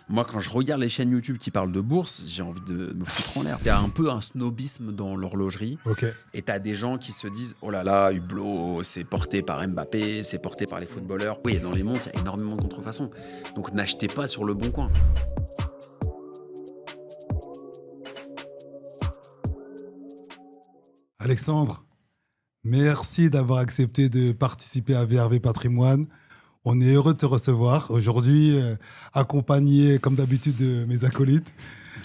Moi, quand je regarde les chaînes YouTube qui parlent de bourse, j'ai envie de me foutre en l'air. Il y a un peu un snobisme dans l'horlogerie. Ok. Et t'as des gens qui se disent, oh là là, Hublot, c'est porté par Mbappé, c'est porté par les footballeurs. Oui, dans les montres, il y a énormément de contrefaçons. Donc n'achetez pas sur le bon coin. Alexandre, merci d'avoir accepté de participer à VRV Patrimoine. On est heureux de te recevoir aujourd'hui, accompagné comme d'habitude de mes acolytes.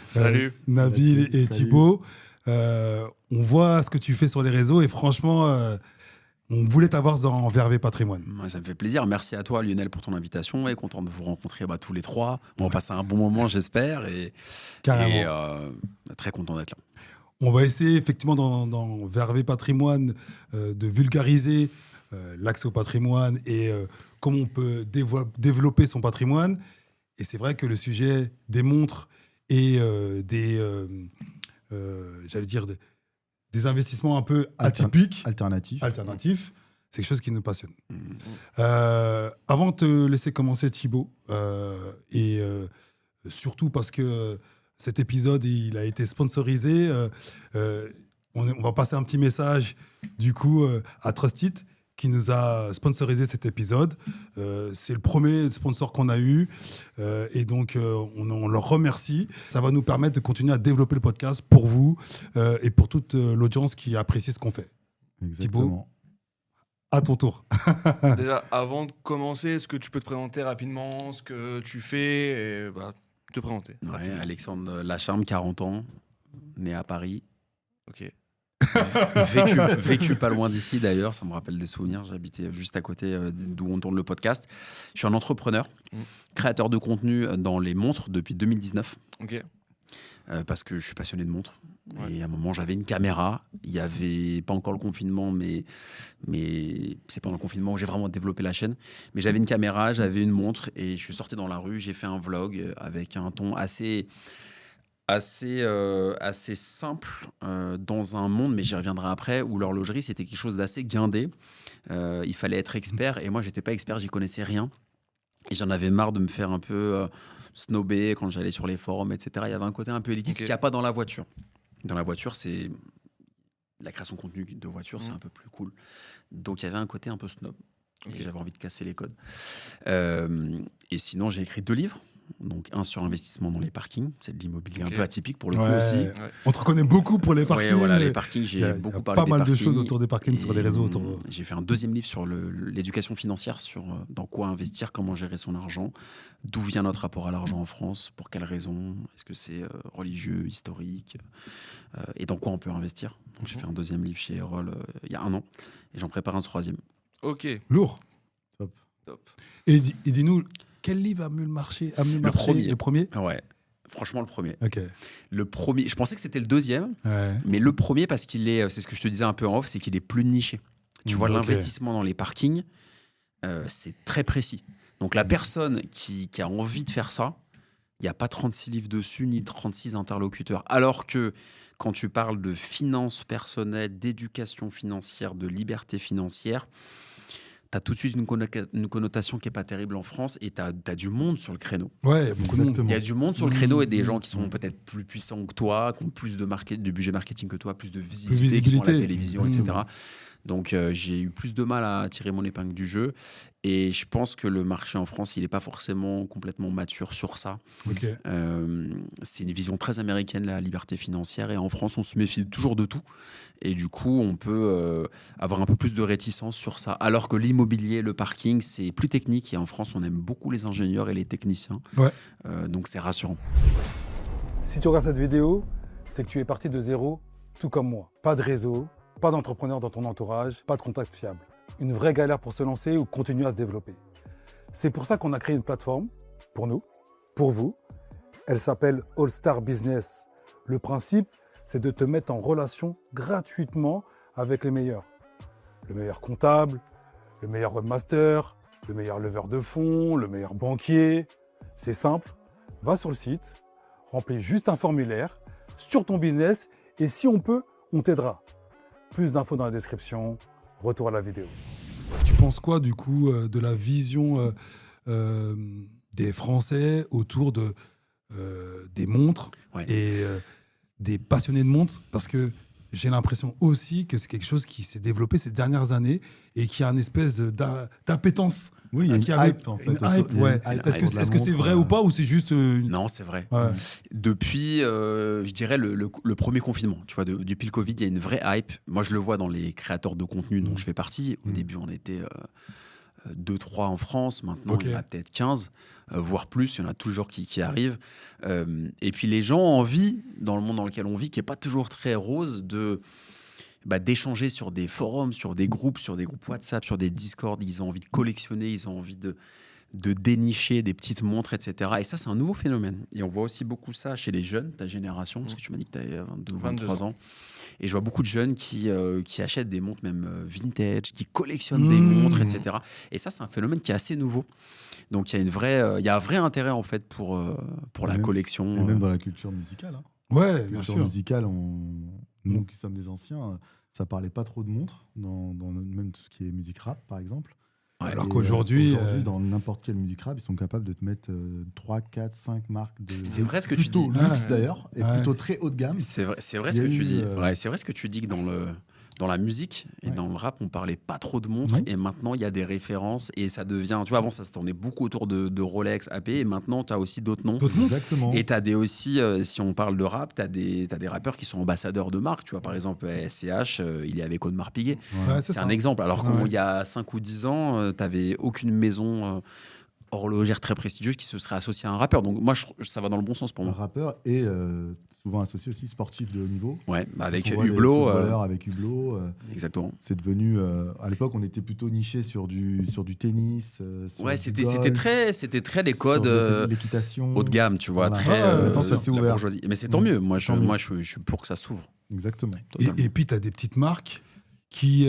Salut. Nabil et Salut. Thibaut. On voit ce que tu fais sur les réseaux et franchement, on voulait t'avoir dans VRV Patrimoine. Ouais, ça me fait plaisir. Merci à toi, Lionel, pour ton invitation. Et content de vous rencontrer tous les trois. On va passer un bon moment, j'espère. Carrément. Très content d'être là. On va essayer effectivement dans VRV Patrimoine de vulgariser l'accès au patrimoine et comment on peut développer son patrimoine. Et c'est vrai que le sujet des montres et des investissements un peu atypiques, alternatifs, c'est quelque chose qui nous passionne. Avant de te laisser commencer, Thibaut, surtout parce que cet épisode, il a été sponsorisé. On va passer un petit message, du coup, à Trustit, qui nous a sponsorisé cet épisode. C'est le premier sponsor qu'on a eu. Et donc, on leur remercie. Ça va nous permettre de continuer à développer le podcast pour vous et pour toute l'audience qui apprécie ce qu'on fait. Exactement. Thibaut, à ton tour. Déjà, avant de commencer, est-ce que tu peux te présenter rapidement ce que tu fais et te présenter. Ouais, Alexandre Lacharme, 40 ans, né à Paris. Ok. Vécu pas loin d'ici d'ailleurs, ça me rappelle des souvenirs. J'habitais juste à côté d'où on tourne le podcast. Je suis un entrepreneur, créateur de contenu dans les montres depuis 2019. Ok. Parce que je suis passionné de montres. Ouais. Et à un moment, j'avais une caméra. Il n'y avait pas encore le confinement, mais c'est pendant le confinement où j'ai vraiment développé la chaîne. Mais j'avais une caméra, j'avais une montre et je suis sorti dans la rue. J'ai fait un vlog avec un ton assez simple dans un monde, mais j'y reviendrai après, où l'horlogerie, c'était quelque chose d'assez guindé. Il fallait être expert et moi, je n'étais pas expert, j'y connaissais rien. Et j'en avais marre de me faire un peu snobber quand j'allais sur les forums, etc. Il y avait un côté un peu élitiste qu'il n'y a pas dans la voiture. Dans la voiture, c'est la création de contenu de voiture, c'est un peu plus cool. Donc, il y avait un côté un peu snob. Et j'avais envie de casser les codes. Et sinon, j'ai écrit 2 livres. Donc, un sur investissement dans les parkings. C'est de l'immobilier un peu atypique pour le coup aussi. Ouais. On te reconnaît beaucoup pour les parkings. Ouais, voilà, les parkings, j'ai beaucoup parlé des pas mal de parkings. choses autour des parkings sur les réseaux. J'ai fait un 2e livre sur l'éducation financière, sur dans quoi investir, comment gérer son argent, d'où vient notre rapport à l'argent en France, pour quelles raisons, est-ce que c'est religieux, historique, et dans quoi on peut investir. Donc j'ai fait un 2e livre chez Erol il y a 1 an, et j'en prépare un 3e. Ok. Lourd. Top. Et dis-nous, quel livre a mieux marché Le premier. Ouais, franchement le premier. Ok. Le premier, je pensais que c'était le 2e, Ouais. mais le premier parce qu'il est, c'est ce que je te disais un peu en off, c'est qu'il est plus niché. Tu vois, l'investissement dans les parkings, c'est très précis. Donc la personne qui a envie de faire ça, il n'y a pas 36 livres dessus, ni 36 interlocuteurs. Alors que quand tu parles de finances personnelles, d'éducation financière, de liberté financière, tu as tout de suite une connotation qui n'est pas terrible en France et tu as du monde sur le créneau. Ouais, beaucoup de monde. Il y a du monde sur le créneau et des gens qui sont peut-être plus puissants que toi, qui ont plus de budget marketing que toi, plus de visibilité, qui sont à la télévision, etc. Donc, j'ai eu plus de mal à tirer mon épingle du jeu. Et je pense que le marché en France, il n'est pas forcément complètement mature sur ça. Ok. C'est une vision très américaine, la liberté financière. Et en France, on se méfie toujours de tout. Et du coup, on peut avoir un peu plus de réticence sur ça. Alors que l'immobilier, le parking, c'est plus technique. Et en France, on aime beaucoup les ingénieurs et les techniciens. Ouais. Donc, c'est rassurant. Si tu regardes cette vidéo, c'est que tu es parti de zéro, tout comme moi. Pas de réseau, pas d'entrepreneur dans ton entourage, pas de contact fiable. Une vraie galère pour se lancer ou continuer à se développer. C'est pour ça qu'on a créé une plateforme, pour nous, pour vous. Elle s'appelle All Star Business. Le principe, c'est de te mettre en relation gratuitement avec les meilleurs. Le meilleur comptable, le meilleur webmaster, le meilleur leveur de fonds, le meilleur banquier. C'est simple, va sur le site, remplis juste un formulaire sur ton business et si on peut, on t'aidera. Plus d'infos dans la description, retour à la vidéo. Tu penses quoi du coup de la vision des Français autour de des montres Ouais. et des passionnés de montres, parce que j'ai l'impression aussi que c'est quelque chose qui s'est développé ces dernières années et qui a une espèce d'appétence. Oui, il y a une Qui avait hype en fait. une hype, Il y a ouais. une hype Est-ce autour de la que c'est montre, vrai ou pas, ou c'est juste Non, c'est vrai. ouais. Depuis, je dirais, le premier confinement, tu vois, depuis le Covid, il y a une vraie hype. Moi, je le vois dans les créateurs de contenu dont je fais partie. Au début, on était 2-3 en France. Maintenant, Ok. il y en a peut-être 15, voire plus. Il y en a toujours qui arrivent. Et puis, les gens ont envie, dans le monde dans lequel on vit, qui n'est pas toujours très rose, d'échanger sur des forums, sur des groupes WhatsApp, sur des Discord. Ils ont envie de collectionner, ils ont envie de dénicher des petites montres, etc. Et ça, c'est un nouveau phénomène. Et on voit aussi beaucoup ça chez les jeunes, ta génération, parce que tu m'as dit que tu avais 22 ou 23 ans. Et je vois beaucoup de jeunes qui achètent des montres même vintage, qui collectionnent des montres, etc. Et ça, c'est un phénomène qui est assez nouveau. Donc, il y a un vrai intérêt, en fait, pour la même- collection. Et même dans la culture musicale. Hein. Ouais, La bien culture sûr. musicale, nous qui sommes des anciens, ça parlait pas trop de montres, même tout ce qui est musique rap, par exemple. Alors Et, qu'aujourd'hui, dans n'importe quelle musique rap, ils sont capables de te mettre 3, 4, 5 marques de. C'est vrai ce que tu plutôt dis. luxe d'ailleurs, et Ouais. plutôt très haut de gamme. C'est vrai Il y ce a que tu eu, dis. Ouais, c'est vrai ce que tu dis que dans la musique et Ouais. dans le rap, on parlait pas trop de montres Oui. et maintenant il y a des références et ça devient. Tu vois, avant ça se tournait beaucoup autour de Rolex, AP et maintenant tu as aussi d'autres noms. d'autres montres. Exactement. Et tu as aussi, si on parle de rap, tu as des rappeurs qui sont ambassadeurs de marque. Tu vois, par exemple, SCH, il est avec Audemars Piguet. Ouais. Ouais, C'est ça. un exemple. Alors C'est ça, qu'il ouais. y a 5 ou 10 ans, tu n'avais aucune maison horlogère très prestigieuse qui se serait associée à un rappeur. Donc moi, ça va dans le bon sens pour Un moi. rappeur et souvent associé aussi sportif de haut niveau. Ouais, avec Quand on voit les Hublot. footballeurs avec Hublot. Exactement. C'est devenu. À l'époque, on était plutôt niché sur du tennis. Sur Ouais, du c'était golf, très les sur codes l'équitation. haut de gamme, tu vois, Voilà. très Maintenant, ça s'est la ouvert. bourgeoisie. Mais c'est tant mieux. Moi, Tant mieux. je suis pour que ça s'ouvre. Exactement. Totalement. Et puis, tu as des petites marques qui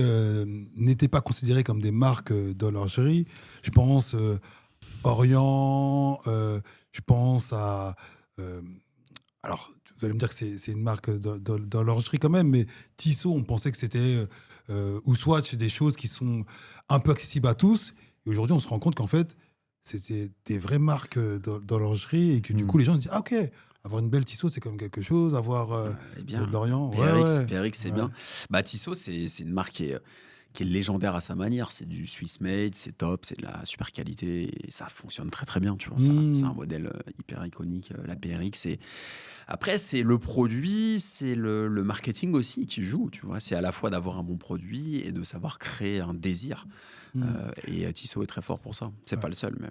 n'étaient pas considérées comme des marques d'horlogerie. Je pense Orient, je pense à... alors, vous allez me dire que c'est une marque d'horlogerie quand même, mais Tissot, on pensait que c'était... ou Swatch, des choses qui sont un peu accessibles à tous. Et aujourd'hui, on se rend compte qu'en fait, c'était des vraies marques d'horlogerie et que du coup, les gens se disent, ah ok, avoir une belle Tissot, c'est comme quelque chose, avoir Eh bien, de l'Orient. PRX, c'est Ouais. bien. Bah, Tissot, c'est une marque qui est légendaire à sa manière. C'est du Swiss made, c'est top, c'est de la super qualité et ça fonctionne très très bien. Tu vois, c'est un modèle hyper iconique, la PRX. Et après, c'est le produit, c'est le marketing aussi qui joue. Tu vois, c'est à la fois d'avoir un bon produit et de savoir créer un désir. Et Tissot est très fort pour ça. C'est pas le seul, mais.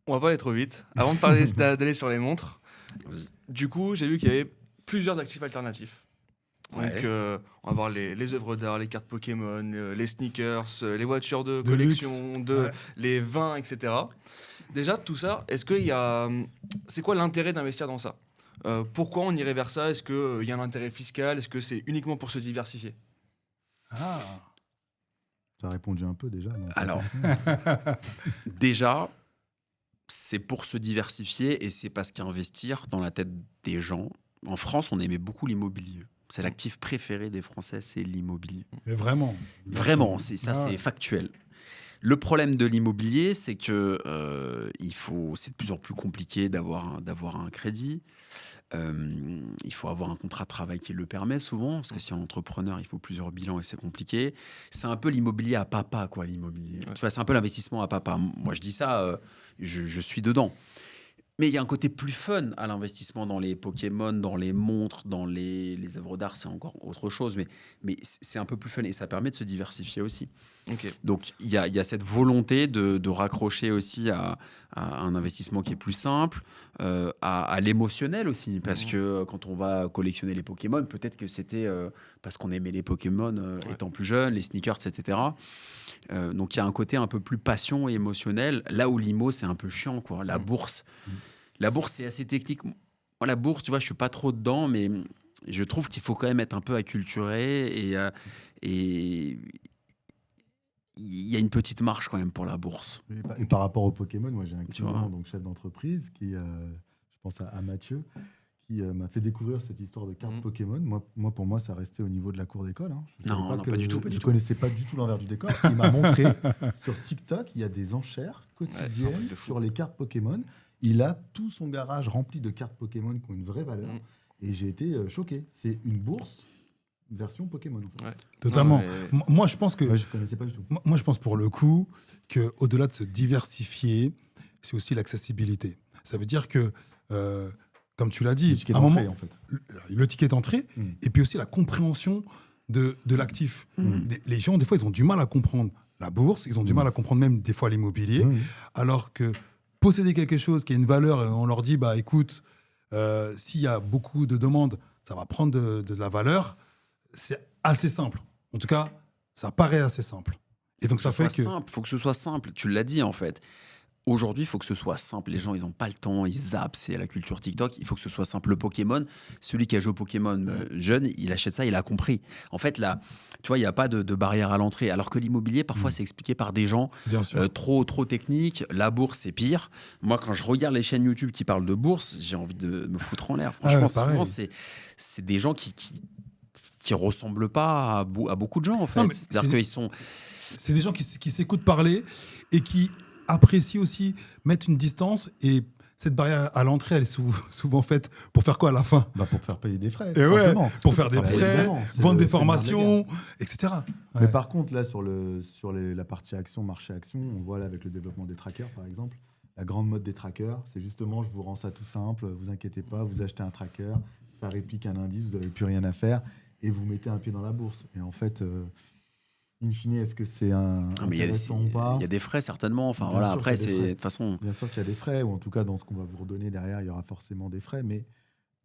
On va pas aller trop vite. Avant de d'aller sur les montres, Vas-y. du coup, j'ai vu qu'il y avait plusieurs actifs alternatifs. Donc, Ouais. on va voir les œuvres d'art, les cartes Pokémon, les sneakers, les voitures de De collection, luxe. Ouais. les vins, etc. Déjà, tout ça, c'est quoi l'intérêt d'investir dans ça? Pourquoi on irait vers ça? Est-ce qu'il y a un intérêt fiscal? Est-ce que c'est uniquement pour se diversifier? Ah. Ça a répondu un peu déjà. donc, Alors, déjà, c'est pour se diversifier et c'est parce qu'investir dans la tête des gens. En France, on aimait beaucoup l'immobilier. C'est l'actif préféré des Français, c'est l'immobilier. Mais vraiment. Vraiment, c'est Ah ouais. c'est factuel. Le problème de l'immobilier, c'est que c'est de plus en plus compliqué d'avoir un crédit. Il faut avoir un contrat de travail qui le permet souvent, parce que si on est entrepreneur, il faut plusieurs bilans et c'est compliqué. C'est un peu l'immobilier à papa, quoi, l'immobilier. Ouais. Tu vois, c'est un peu l'investissement à papa. Moi, je dis ça, je suis dedans. Mais il y a un côté plus fun à l'investissement dans les Pokémon, dans les montres, dans les œuvres d'art, c'est encore autre chose, mais c'est un peu plus fun et ça permet de se diversifier aussi. Ok. Donc il y a cette volonté de raccrocher aussi à un investissement qui est plus simple, à l'émotionnel aussi, parce que quand on va collectionner les Pokémon, peut-être que c'était parce qu'on aimait les Pokémon étant plus jeune, les sneakers, etc. Donc il y a un côté un peu plus passion et émotionnel, là où l'IMO c'est un peu chiant, quoi. La bourse, c'est assez technique. Moi, la bourse, tu vois, je suis pas trop dedans, mais je trouve qu'il faut quand même être un peu acculturé et il y a une petite marge quand même pour la bourse. Et par rapport au Pokémon, moi j'ai un Tu vois. client, donc chef d'entreprise, qui, je pense à Mathieu, qui m'a fait découvrir cette histoire de cartes Pokémon. Pour moi, ça restait au niveau de la cour d'école. Hein. Je Non, savais non, pas du tout, pas du je tout. connaissais pas du tout l'envers du décor. Il m'a montré sur TikTok, il y a des enchères c'est un quotidiennes truc de fou. sur les cartes Pokémon. il a tout son garage rempli de cartes Pokémon qui ont une vraie valeur. Et j'ai été choqué. C'est une bourse version Pokémon. En fait. Ouais. Totalement. Non, mais- Moi, je pense que Moi, je ne connaissais pas du tout. Moi, je pense pour le coup qu'au-delà de se diversifier, c'est aussi l'accessibilité. Ça veut dire que, comme tu l'as dit, Le ticket à un d'entrée, moment, en fait. le ticket d'entrée, et puis aussi la compréhension de l'actif. Les gens, des fois, ils ont du mal à comprendre la bourse, ils ont du mal à comprendre même des fois l'immobilier, alors que posséder quelque chose qui a une valeur, et on leur dit, bah écoute, s'il y a beaucoup de demandes, ça va prendre de la valeur, c'est assez simple. En tout cas, ça paraît assez simple. Et donc, ça fait que... Il faut que ce soit simple. Tu l'as dit, en fait. Aujourd'hui, il faut que ce soit simple. Les gens, ils n'ont pas le temps, ils zappent, c'est la culture TikTok. Il faut que ce soit simple. Le Pokémon, celui qui a joué au Pokémon jeune, il achète ça, il a compris. En fait, là, tu vois, il n'y a pas de barrière à l'entrée. Alors que l'immobilier, parfois, c'est expliqué par des gens Bien sûr. trop techniques. La bourse, c'est pire. Moi, quand je regarde les chaînes YouTube qui parlent de bourse, j'ai envie de me foutre en l'air. Franchement, pareil. souvent, c'est des gens qui ressemblent pas à beaucoup de gens, en fait. Non, mais C'est-à-dire qu'ils sont... C'est des gens qui s'écoutent parler et qui apprécient aussi mettre une distance. Et cette barrière à l'entrée, elle est souvent faite pour faire quoi à la fin? Bah, pour faire payer des frais. Et tout ouais, simplement. pour faire des Bah, frais, évidemment, c'est vendre des le nerf de la formations, guerre. etc. Mais Ouais. par contre, là, sur la partie action, marché action, on voit là avec le développement des trackers, par exemple, la grande mode des trackers, c'est justement, je vous rends ça tout simple, vous inquiétez pas, vous achetez un tracker, ça réplique un indice, vous n'avez plus rien à faire, et vous mettez un pied dans la bourse. Et en fait, in fine, est-ce que c'est intéressant ou pas? Il y a des frais, certainement. Enfin, Bien voilà, sûr après, qu'il y a des c'est... De frais. toute façon... Bien sûr qu'il y a des frais, ou en tout cas, dans ce qu'on va vous redonner derrière, il y aura forcément des frais, mais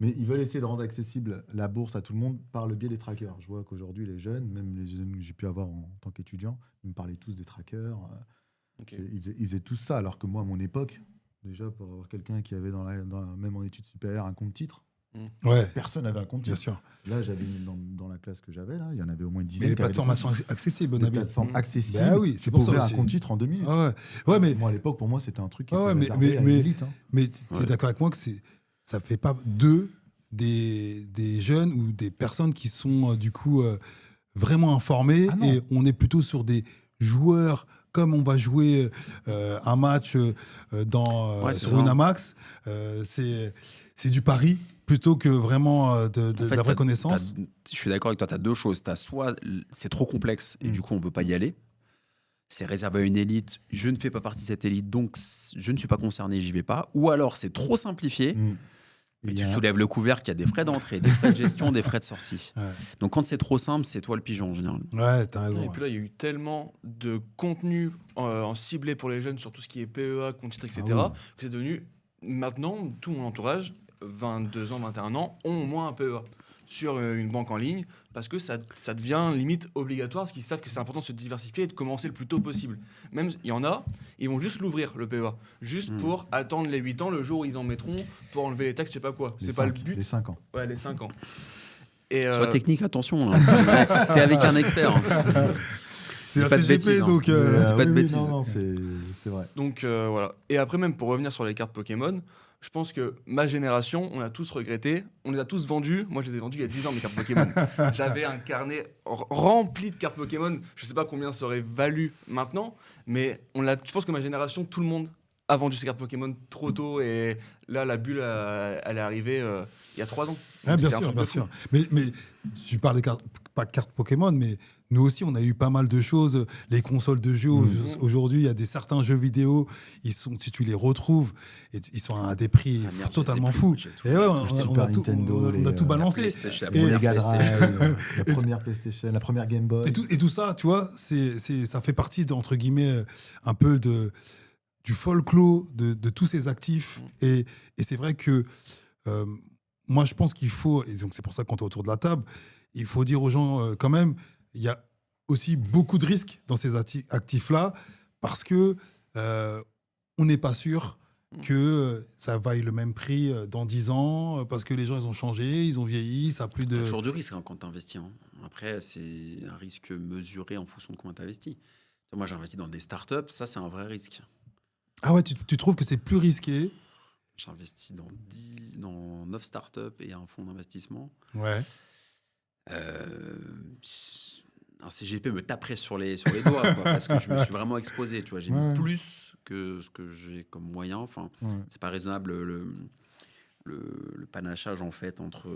ils veulent essayer de rendre accessible la bourse à tout le monde par le biais des trackers. Je vois qu'aujourd'hui, les jeunes, même les jeunes que j'ai pu avoir en tant qu'étudiant, ils me parlaient tous des trackers. Ok. Ils faisaient tous ça, alors que moi, à mon époque, déjà, pour avoir quelqu'un qui avait même en études supérieures un compte titre, Ouais, personne n'avait un compte bien titre. sûr. Là, j'avais dans la classe que j'avais, là, il y en avait au moins une Mais dizaine. les qui avaient des plateformes comptes sont accessibles, titres. Des Nabil. plateformes accessibles. Bah oui, c'est tu pour peux ça ouvrir un aussi. compte titre en 2 minutes. Ah ouais, mais Moi, à l'époque, pour moi, c'était un truc qui Ah ouais, était mais- réservé à mais- une élite. Hein. tu es d'accord avec moi que ça fait pas des jeunes ou des personnes qui sont du coup vraiment informés, Ah non. et on est plutôt sur des joueurs comme on va jouer un match Ouais, c'est sur ça. Winamax. C'est du pari plutôt que vraiment de En fait, la vraie connaissance. Je suis d'accord avec toi, tu as deux choses. Tu as soit c'est trop complexe et du coup, on ne veut pas y aller. C'est réservé à une élite. Je ne fais pas partie de cette élite, donc je ne suis pas concerné, j'y vais pas. Ou alors, c'est trop simplifié. Et Il y tu a- soulèves le couvercle, il y a des frais d'entrée, des frais de gestion, des frais de sortie. Ouais. Donc, quand c'est trop simple, c'est toi le pigeon en général. Ouais, t'as raison. Et puis là, il y a eu tellement de contenu en ciblé pour les jeunes sur tout ce qui est PEA, compte titre, etc., Ah oui. que c'est devenu, maintenant, tout mon entourage, 22 ans, 21 ans, ont au moins un PEA sur une banque en ligne, parce que ça devient limite obligatoire, parce qu'ils savent que c'est important de se diversifier et de commencer le plus tôt possible. Même, il y en a, ils vont juste l'ouvrir, le PEA, juste pour attendre les 8 ans, le jour où ils en mettront, pour enlever les taxes, je sais pas quoi. C'est pas le but. Les 5 ans. Ouais, les 5 ans. Et, Sois technique, attention. T'es avec un expert. Hein. C'est Dis pas de ACGP, bêtises, hein. donc. dis pas de bêtises. Non, c'est vrai. Donc voilà. Et après, même pour revenir sur les cartes Pokémon, je pense que ma génération, on a tous regretté, on les a tous vendues. Moi, je les ai vendues il y a 10 ans, mes cartes Pokémon. J'avais un carnet rempli de cartes Pokémon. Je sais pas combien ça aurait valu maintenant, mais je pense que ma génération, tout le monde a vendu ses cartes Pokémon trop tôt. Et là, la bulle, elle est arrivée il y a 3 ans. Ah, Donc, bien c'est un sûr, truc bien de fou. sûr. Mais tu parles des cartes, pas de cartes Pokémon, mais nous aussi, on a eu pas mal de choses. Les consoles de jeux, aujourd'hui, il y a certains jeux vidéo, si tu les retrouves, ils sont à des prix Ah, merde, je totalement sais plus, fous. moi, j'ai tout. Et ouais, Le Super Nintendo, on a tout les, balancé. PlayStation, Et- La première Mega PlayStation. Drive, la première PlayStation, la première Game Boy. Et tout ça, tu vois, ça fait partie, entre guillemets, un peu du folklore de tous ces actifs. Et c'est vrai que moi, je pense qu'il faut, et donc c'est pour ça qu'on est autour de la table, il faut dire aux gens quand même, il y a aussi beaucoup de risques dans ces actifs-là, parce que on n'est pas sûr que ça vaille le même prix dans 10 ans, parce que les gens, ils ont changé, ils ont vieilli, ça a plus Il y a de... toujours du risque hein, quand tu investis. Hein. Après, c'est un risque mesuré en fonction de combien tu investis. Moi, j'ai investi dans des startups, ça, c'est un vrai risque. Ah ouais, tu trouves que c'est plus risqué? J'ai investi dans 9 startups et un fonds d'investissement. Ouais. un CGP me taperait sur les doigts, quoi, parce que je me suis vraiment exposé. Tu vois, j'ai Ouais. mis plus que ce que j'ai comme moyen. Enfin, Ouais. c'est pas raisonnable le panachage en fait entre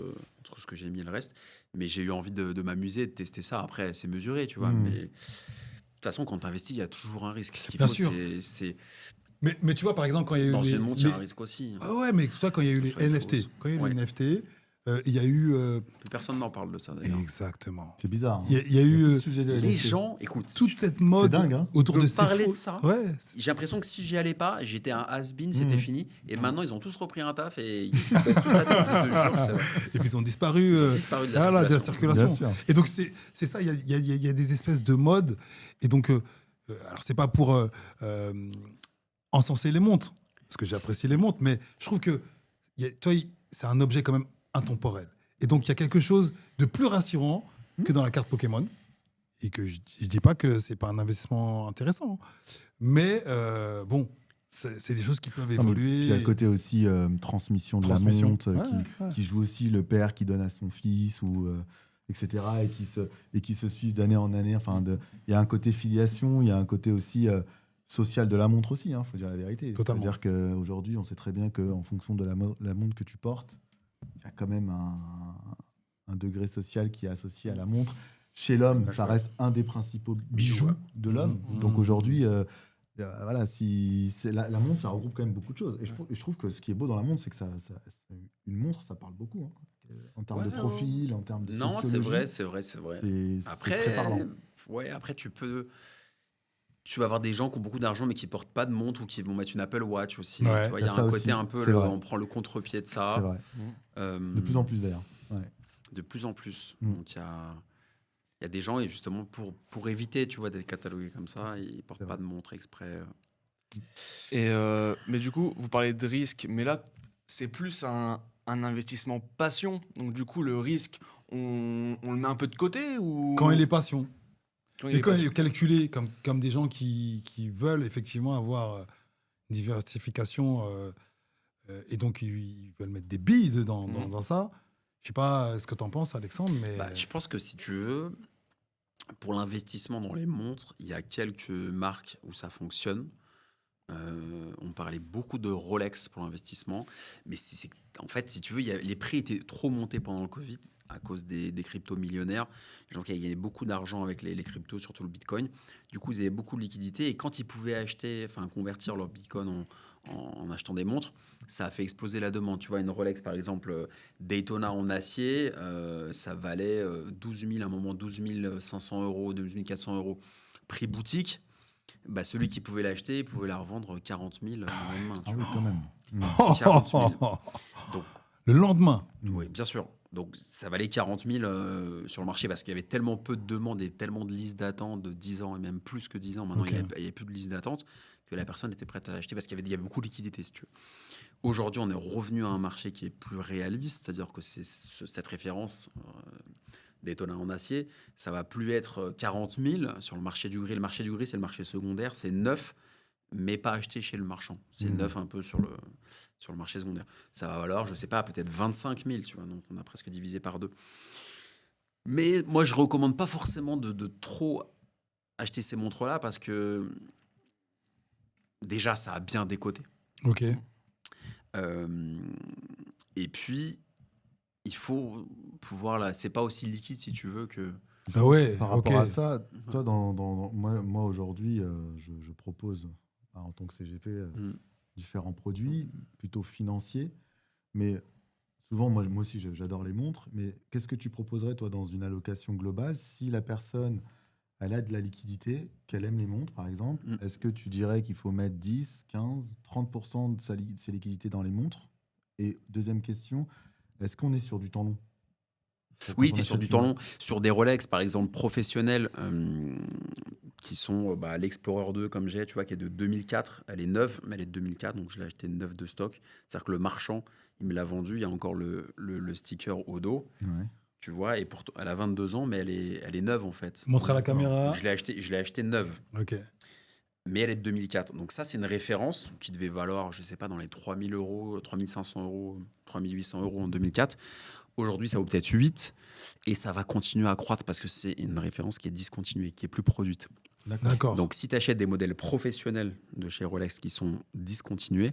ce que j'ai mis et le reste. Mais j'ai eu envie de m'amuser, de tester ça. Après, c'est mesuré, tu vois. Mm. Mais de toute façon, quand tu investis, il y a toujours un risque. Ce qu'il Bien faut, sûr. c'est Mais tu vois, par exemple, quand il y a eu dans les, une montre, il y a un risque aussi. Ah ouais, mais toi, quand il y a eu Que les ce soit une NFT, fausse. quand il y a eu Ouais. les NFT, il y a eu... Plus personne n'en parle de ça d'ailleurs. exactement. C'est bizarre. hein. Il y a eu plus de sujet de Les NFT. gens, écoute, toute cette mode dingue, hein. autour Tu de veux ces parler faux... de ça Ouais. j'ai l'impression que si j'y allais pas, j'étais un has-been, c'était Mhm. fini. Et maintenant, ils ont tous repris un taf et ils baissent tous la tête. Je te jure que c'est vrai. Et puis ils ont disparu. Ils ont disparu de la Voilà, de la circulation. circulation. Bien sûr. Et donc, c'est ça, il y a des espèces de modes. Et donc, alors, c'est pas pour encenser les montres, parce que j'apprécie les montres, mais je trouve que, toi, c'est un objet quand même intemporel. Et donc, il y a quelque chose de plus rassurant que dans la carte Pokémon. Et que je dis pas que c'est pas un investissement intéressant. Mais bon, c'est des choses qui peuvent Non, mais évoluer. puis il y a le côté aussi transmission de Transmission. la montre Ouais, ouais. qui joue aussi le père qui donne à son fils ou etc. et qui se suivent d'année en année. Enfin, il y a un côté filiation, il y a un côté aussi social de la montre aussi. Faut dire la vérité. Totalement. C'est-à-dire qu'aujourd'hui, on sait très bien qu'en fonction de la montre que tu portes, il y a quand même un degré social qui est associé à la montre. Chez l'homme, ça reste un des principaux bijoux de l'homme. Mmh. Donc aujourd'hui, voilà, la montre, ça regroupe quand même beaucoup de choses. Et je trouve que ce qui est beau dans la montre, c'est que une montre, ça parle beaucoup. En termes Ouais, de ouais. profil, en termes de Non, c'est sociologie. vrai, c'est vrai, c'est vrai. C'est Après, très parlant. ouais, après tu vas avoir des gens qui ont beaucoup d'argent mais qui portent pas de montre ou qui vont mettre une Apple Watch aussi. Ouais, Tu vois, il y a ça un aussi, côté un peu, c'est vrai. on prend le contre-pied de ça. C'est vrai. De plus en plus d'ailleurs. Ouais. De plus en plus. Mm. Donc il y a des gens, et justement, pour éviter, tu vois, d'être catalogués comme ça, ils portent c'est pas vrai. de montre exprès. Et mais du coup, vous parlez de risque, mais là, c'est plus un investissement passion. Donc du coup, le risque, on le met un peu de côté ou Quand il est passion. Quand Et quand passion. il est calculé comme des gens qui veulent effectivement avoir une diversification et donc ils veulent mettre des billes dans ça. Je sais pas ce que tu en penses, Alexandre, mais Bah, je pense que si tu veux, pour l'investissement dans les montres, il y a quelques marques où ça fonctionne. On parlait beaucoup de Rolex pour l'investissement, mais en fait, si tu veux, les prix étaient trop montés pendant le Covid à cause des crypto-millionnaires. Les gens qui avaient gagné beaucoup d'argent avec les cryptos, surtout le Bitcoin. Du coup, ils avaient beaucoup de liquidités et quand ils pouvaient convertir leur Bitcoin en achetant des montres, ça a fait exploser la demande. Tu vois, une Rolex, par exemple, Daytona en acier, ça valait 12 000, à un moment 12 500 euros, 12 400 euros prix boutique. Bah, celui qui pouvait l'acheter, il pouvait la revendre 40 000 le lendemain. tu Ah oui, vois. quand même. 40 000. Donc, le lendemain. oui, bien sûr. Donc, ça valait 40 000 sur le marché parce qu'il y avait tellement peu de demandes et tellement de listes d'attente de 10 ans et même plus que 10 ans. Maintenant, Ok. il n'y avait plus de listes d'attente que la personne était prête à l'acheter parce qu'il y avait beaucoup de liquidités, si tu veux. Aujourd'hui, on est revenu à un marché qui est plus réaliste, c'est-à-dire que c'est cette référence Daytona en acier, ça va plus être 40 000 sur le marché du gris. Le marché du gris, c'est le marché secondaire, c'est neuf, mais pas acheté chez le marchand. C'est neuf un peu sur le marché secondaire. Ça va valoir, je sais pas, peut-être 25 000, tu vois. Donc, on a presque divisé par deux. Mais moi, je recommande pas forcément de trop acheter ces montres-là parce que déjà, ça a bien décoté. Ok. Et puis, il faut pouvoir là. C'est pas aussi liquide si tu veux que. Ah ouais, Par ok. rapport à ça, toi, moi aujourd'hui, je propose, en tant que CGP, différents produits, plutôt financiers. Mais souvent, moi aussi, j'adore les montres. Mais qu'est-ce que tu proposerais, toi, dans une allocation globale, si la personne, elle a de la liquidité, qu'elle aime les montres, par exemple, est-ce que tu dirais qu'il faut mettre 10, 15, 30% de ses liquidités dans les montres? Et deuxième question, est-ce qu'on est sur du temps long? Oui, tu es sur du temps long. Sur des Rolex, par exemple, professionnels, qui sont l'Explorer 2, comme j'ai, tu vois, qui est de 2004. Elle est neuve, mais elle est de 2004, donc je l'ai acheté neuve de stock. C'est-à-dire que le marchand, il me l'a vendu. Il y a encore le sticker au dos, Ouais. tu vois. Et elle a 22 ans, mais elle est neuve, en fait. Montre à la caméra. Je l'ai acheté neuve. Ok. Mais elle est de 2004. Donc ça, c'est une référence qui devait valoir, je ne sais pas, dans les 3 000 euros, 3 500 euros, 3 800 euros en 2004. Aujourd'hui, ça vaut peut-être 8 et ça va continuer à croître parce que c'est une référence qui est discontinuée, qui est plus produite. D'accord. Donc, si tu achètes des modèles professionnels de chez Rolex qui sont discontinués,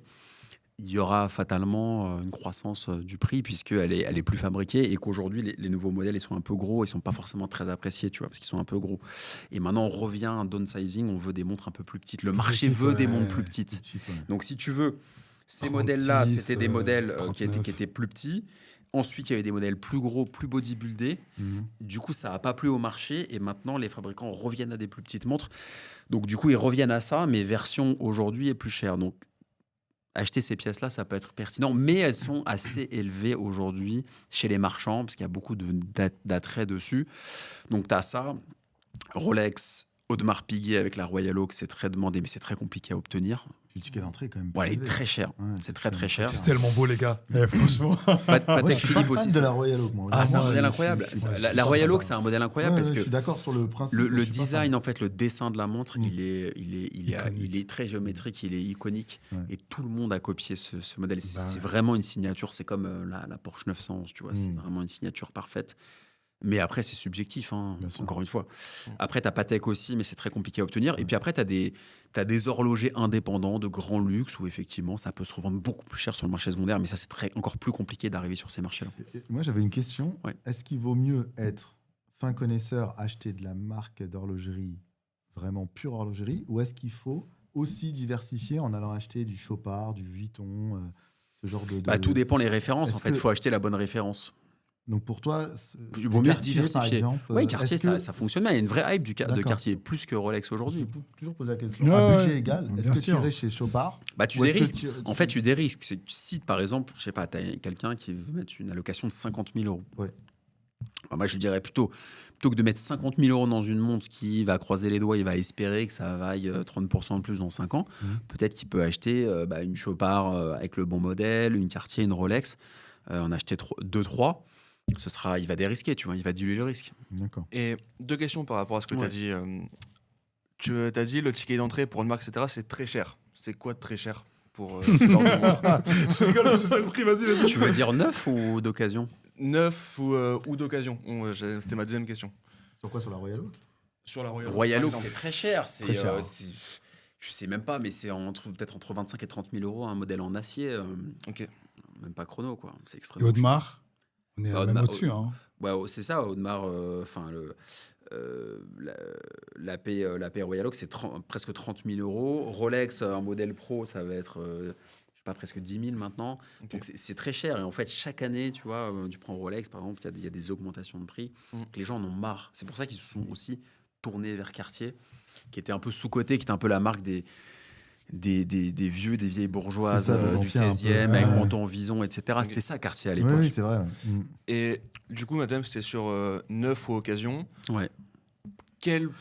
il y aura fatalement une croissance du prix puisqu'elle est plus fabriquée et qu'aujourd'hui, les nouveaux modèles, ils sont un peu gros, ils sont pas forcément très appréciés, tu vois, parce qu'ils sont un peu gros. Et maintenant, on revient à un downsizing, on veut des montres un peu plus petites. Le marché petites, veut des ouais. montres plus petites. Donc, si tu veux, ces 36, modèles-là, c'était des modèles qui 39. étaient plus petits. Ensuite, il y avait des modèles plus gros, plus bodybuildés. Du coup, ça n'a pas plu au marché et maintenant, les fabricants reviennent à des plus petites montres. Donc, du coup, ils reviennent à ça, mais version aujourd'hui est plus chère. Donc, acheter ces pièces-là, ça peut être pertinent, mais elles sont assez élevées aujourd'hui chez les marchands parce qu'il y a beaucoup d'attrait dessus. Donc, tu as ça. Rolex, Audemars Piguet avec la Royal Oak, c'est très demandé, mais c'est très compliqué à obtenir. Le ticket d'entrée est quand même. Ouais, elle est élevé. très chère. Ouais, C'est très, très cher. C'est tellement beau, les gars. Franchement. Patek Ouais, je suis pas Philippe fan aussi. de la Royal Oak, moi. Ah, c'est un moi, modèle je incroyable. suis- ouais, La je Royal suis Oak, ça. c'est un modèle incroyable Ouais, parce je que suis d'accord sur le principe. le mais je suis pas design, fan. en fait, le dessin de la montre, il Iconique. est très géométrique, il est iconique. Ouais. Et tout le monde a copié ce modèle. C'est Bah ouais. c'est vraiment une signature. C'est comme la Porsche 911, tu vois. C'est vraiment une signature parfaite. Mais après, c'est subjectif, hein, Bien sûr. encore une fois. Après, tu as Patek aussi, mais c'est très compliqué à obtenir. Et puis après, tu as des horlogers indépendants de grand luxe où effectivement, ça peut se revendre beaucoup plus cher sur le marché secondaire. Mais ça, c'est encore plus compliqué d'arriver sur ces marchés-là. Et moi, j'avais une question. Ouais. Est-ce qu'il vaut mieux être fin connaisseur, acheter de la marque d'horlogerie, vraiment pure horlogerie, ou est-ce qu'il faut aussi diversifier en allant acheter du Chopard, du Vuitton, ce genre de... Tout dépend les références. En Est-ce fait, il que- faut acheter la bonne référence. Donc pour toi, Il vaut mieux se Cartier, par diversifier. exemple, Oui, Cartier, est-ce que- ça fonctionne bien. Il y a une vraie hype de D'accord. Cartier, plus que Rolex Je aujourd'hui. peux toujours poser la question. Ouais, à ouais. budget égal, est-ce Bien que tu sûr. irais chez Chopard Tu ou est-ce que dérisques. tu- En fait, tu dérisques. C'est que si, par exemple, je sais pas, tu as quelqu'un qui veut mettre une allocation de 50 000 euros. Ouais. Moi, je dirais plutôt que de mettre 50 000 euros dans une montre qui va croiser les doigts, il va espérer que ça vaille 30% de plus dans 5 ans. Peut-être qu'il peut acheter une Chopard avec le bon modèle, une Cartier, une Rolex, en acheter 2-3. Il va dérisquer, tu vois, il va diluer le risque. D'accord. Et deux questions par rapport à ce que tu Ouais. as dit. Tu as dit le ticket d'entrée pour une marque, etc., c'est très cher. C'est quoi de très cher pour ce genre de montre? Je rigole, je sais le prix, vas-y. Tu veux dire neuf ou d'occasion? Neuf ou d'occasion? C'était ma deuxième question. Sur quoi? Sur la Royal Oak? Sur la Royal Oak, Royal par Oak, exemple. c'est très cher. Très cher. Je sais même pas, mais c'est peut-être entre 25 et 30 000 euros un modèle en acier. Ok. Même pas chrono, quoi. C'est Et extrêmement cher. Audemars, on est même Audemars, au-dessus. Hein. Ouais, c'est ça, Audemars. L'AP Royal Oak, c'est presque 30 000 euros. Rolex, un modèle pro, ça va être je sais pas, presque 10 000 maintenant. Ok. Donc c'est très cher. Et en fait, chaque année, tu vois, tu prends Rolex, par exemple, il y a des augmentations de prix. Que les gens en ont marre. C'est pour ça qu'ils se sont aussi tournés vers Cartier, qui était un peu sous-coté, qui était un peu la marque des vieilles bourgeoises C'est ça, des du anciens un peu. 16e, avec Ouais. menton en vison, etc. C'était ça, Cartier, à Oui, l'époque. oui, c'est vrai. Et du coup, madame, c'était sur neuf ou occasion. Ouais.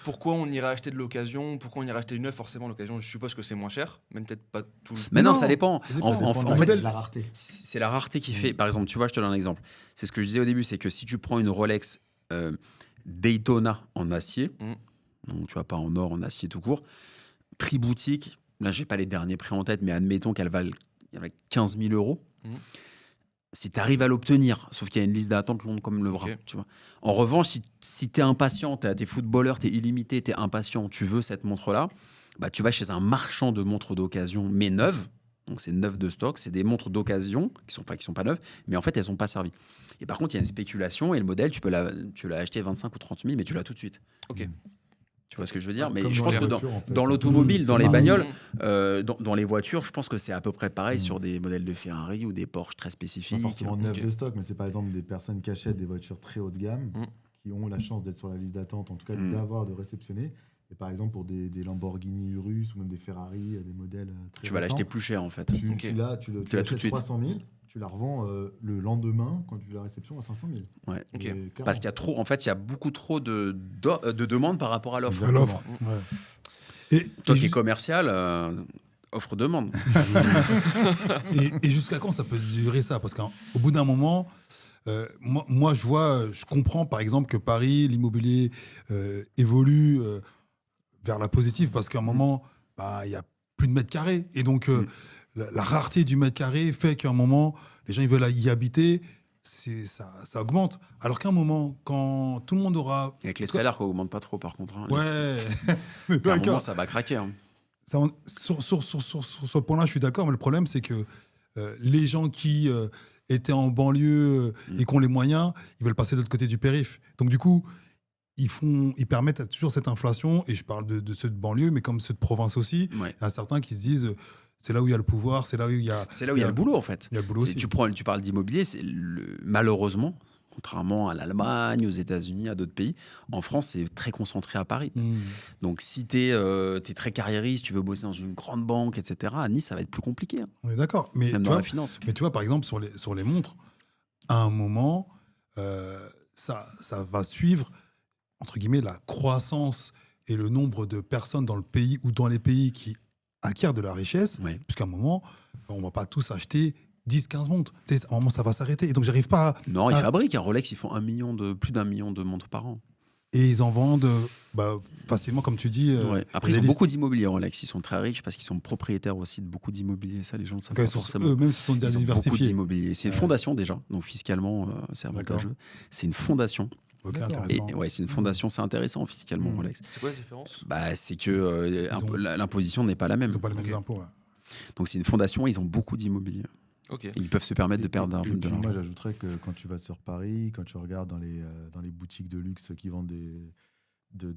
Pourquoi on irait acheter de l'occasion? Pourquoi on irait acheter du neuf? Forcément, l'occasion, je suppose que c'est moins cher, même peut-être pas tout le Mais non, Non, ça dépend. ça dépend. En Ça dépend en de fait, la rareté. c'est la rareté qui fait. Par exemple, tu vois, je te donne un exemple. C'est ce que je disais au début, c'est que si tu prends une Rolex Daytona en acier, donc tu vois, pas en or, en acier tout court, prix boutique, là, j'ai pas les derniers prix en tête, mais admettons qu'elle valent 15 000 euros. Si tu arrives à l'obtenir, sauf qu'il y a une liste d'attente longue comme le bras. Ok. Tu vois. En revanche, si tu es impatient, t'es footballeur, tu es illimité, tu es impatient, tu veux cette montre-là, bah, tu vas chez un marchand de montres d'occasion, mais neuves. Donc, c'est neuf de stock. C'est des montres d'occasion qui sont pas neuves, mais en fait, elles sont pas servies. Et par contre, il y a une spéculation et le modèle, tu l'as acheté 25 ou 30 000, mais tu l'as tout de suite. Ok. Tu vois ce que je veux dire? Mais Comme je dans pense les que voitures, en fait. dans l'automobile, dans C'est les pareil. bagnoles, dans les voitures, je pense que c'est à peu près pareil sur des modèles de Ferrari ou des Porsche très Pas spécifiques. forcément neuf Ok. de stock, mais c'est par exemple des personnes qui achètent des voitures très haut de gamme, qui ont la chance d'être sur la liste d'attente, en tout cas de réceptionner. Et par exemple, pour des Lamborghini Urus ou même des Ferrari, des modèles très Tu vas récents, l'acheter plus cher en fait. Tu, Ok. tu l'as, tu l'as tout de l'achètes suite. 300 000, tu la revends le lendemain, quand tu la réception, à 500 000. Ouais. Ok. Mais clairement. Parce qu'il y a trop, en fait, il y a beaucoup trop de demandes par rapport à l'offre. À l'offre. Ouais. Et, Toi et qui es ju- commercial, offre-demande. et jusqu'à quand ça peut durer ça? Parce qu'au bout d'un moment, moi, je comprends par exemple que Paris, l'immobilier évolue vers la positive parce qu'à un moment, il y a plus de mètres carrés. Et donc, la rareté du mètre carré fait qu'à un moment, les gens ils veulent y habiter. ça augmente. Alors qu'à un moment, quand tout le monde aura... Avec les salaires qu'on augmente pas trop, par contre. Hein, Ouais, mais à un moment, d'accord. ça va craquer. Hein. Sur ce point-là, je suis d'accord, mais le problème, c'est que les gens qui étaient en banlieue et qui ont les moyens, ils veulent passer de l'autre côté du périph'. Donc, du coup, ils permettent à toujours cette inflation, et je parle de ceux de banlieue, mais comme ceux de province aussi. Ouais. Il y a certains qui se disent, c'est là où il y a le pouvoir, c'est là où il y a... C'est là où il y a le boulot, en fait. Il y a le boulot aussi. Tu parles d'immobilier, malheureusement, contrairement à l'Allemagne, aux États-Unis, à d'autres pays, en France, c'est très concentré à Paris. Donc, si tu es très carriériste, tu veux bosser dans une grande banque, etc., à Nice, ça va être plus compliqué. Hein, On est d'accord. Mais même tu dans vois, la finance. mais tu vois, par exemple, sur les montres, à un moment, ça va suivre, entre guillemets, la croissance et le nombre de personnes dans le pays ou dans les pays qui acquièrent de la richesse, Ouais. puisqu'à un moment, on ne va pas tous acheter 10-15 montres. Tu sais, à un moment, ça va s'arrêter. Et donc, j'arrive pas à... Non, ils Ah. fabriquent. Un Rolex, ils font plus d'1 million de montres par an. Et ils en vendent facilement, comme tu dis. Ouais. Après, ils les ont listes. beaucoup d'immobilier, Rolex. Ils sont très riches parce qu'ils sont propriétaires aussi de beaucoup d'immobilier. Ça, les gens ne savent Donc, pas forcément. eux-mêmes se sont déjà Ils ont beaucoup diversifiés. d'immobilier. C'est une Ouais. fondation déjà, donc fiscalement, c'est avantageux. C'est une fondation. Ok, D'accord. Et intéressant. ouais, c'est une fondation, c'est intéressant fiscalement, Rolex. C'est quoi la différence? Bah, c'est que ont- l'imposition n'est pas la même. Ils n'ont pas les mêmes Ok. impôts. Ouais. Donc, c'est une fondation, ils ont beaucoup d'immobilier. Ok. Et ils peuvent se permettre de perdre Et de puis moi, l'argent. j'ajouterais que quand tu vas sur Paris, quand tu regardes dans les boutiques de luxe qui vendent de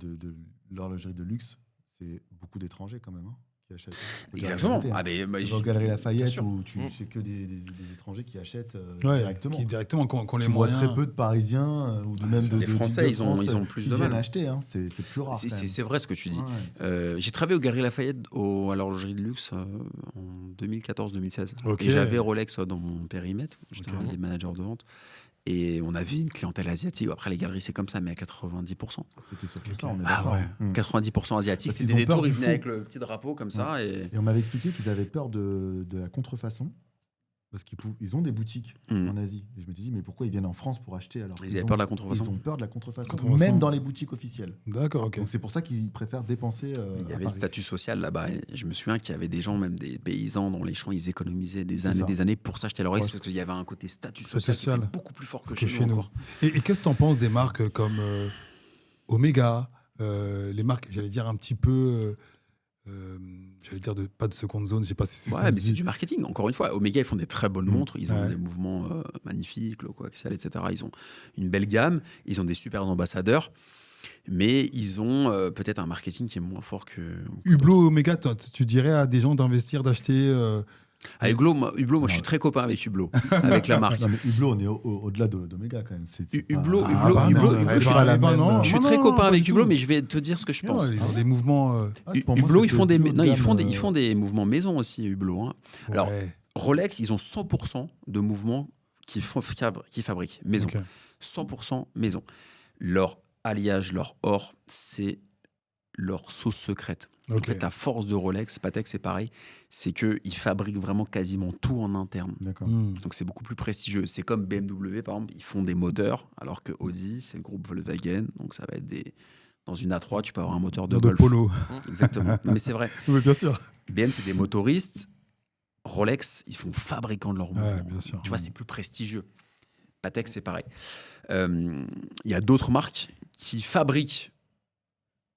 l'horlogerie de luxe, c'est beaucoup d'étrangers quand même, hein, qui achètent. Faut dire la Exactement. vérité, hein. Ah, mais, Tu vas aux Galeries Lafayette sûr. où Mm. c'est que des étrangers qui achètent Ouais, directement. qui directement, qu'on les Tu vois moyens. très peu de Parisiens ou même de Les Français, ils ont plus qui de viennent mal. acheter. Hein. C'est plus rare. quand même. c'est vrai ce que tu dis. Ouais, J'ai travaillé aux Galeries Lafayette à l'horlogerie de luxe en 2014-2016. Ok. Et j'avais Rolex dans mon périmètre. J'étais Ok. un des managers de vente. Et on avait une clientèle asiatique. Après, les galeries, c'est comme ça, mais à 90%. C'était surtout ça, on est Ah d'accord. ouais. Mm. 90% asiatiques. Parce qu'ils C'était des ont peur tours, ils du venaient faux. avec le petit drapeau comme ça. Et... Et on m'avait expliqué qu'ils avaient peur de la contrefaçon. Parce qu'ils ont des boutiques Mm. en Asie. Et je me suis dit, mais pourquoi ils viennent en France pour acheter alors Ils qu'ils avaient ont- peur de la contrefaçon. Ils ont peur de la contrefaçon, Contrefaçon. même dans les boutiques officielles. D'accord, ok. Donc c'est pour ça qu'ils préfèrent dépenser Il y à avait le Paris. statut social là-bas. Et je me souviens qu'il y avait des gens, même des paysans, dans les champs, ils économisaient des C'est années ça. des années pour s'acheter leur Rolex Ouais. parce qu'il y avait un côté statut Statut social qui social. était beaucoup plus fort que Que chez nous. encore. Et qu'est-ce que tu en penses des marques comme Omega, les marques, j'allais dire un petit peu, j'allais dire pas de seconde zone, je sais pas si c'est Ouais, ça. mais se c'est dit. du marketing. Encore une fois, Omega, ils font des très bonnes montres. Ils ont Ouais. des mouvements magnifiques, le coaxial, etc. Ils ont une belle gamme. Ils ont des super ambassadeurs. Mais ils ont peut-être un marketing qui est moins fort que. Hublot, Omega, tu dirais à des gens d'investir, d'acheter. Ah, Hublot, moi, je suis très copain avec Hublot, avec la marque. Non, mais Hublot, on est au-delà d'Omega quand même. Hublot, Ah, bah Hublot, non, Hublot, ouais, je suis pas la très- même, non, Je suis non, très non, copain pas avec du Hublot, tout. mais je vais te dire ce que je Non, pense. ils ont des mouvements. Pour moi, Hublot, ils c'était font des, plus haut de non, gamme, ils font des mouvements maison aussi, Hublot. Hein. Alors, ouais, Rolex, ils ont 100% de mouvements qui fabriquent maison. ok. 100% maison. Leur alliage, leur or, c'est leur sauce secrète. En Ok. fait, la force de Rolex, Patek, c'est pareil, c'est qu'ils fabriquent vraiment quasiment tout en interne. D'accord. Donc c'est beaucoup plus prestigieux. C'est comme BMW, par exemple, ils font des moteurs, alors que Audi, c'est le groupe Volkswagen. Donc ça va être des... Dans une A3, tu peux avoir un moteur de De Golf. polo. Exactement. Non, mais c'est vrai. Oui, bien sûr. BM, c'est des motoristes. Rolex, ils font fabricant de leurs mouvements. Ouais, bien sûr. Tu vois, c'est plus prestigieux. Patek, c'est pareil. Il y a d'autres marques qui fabriquent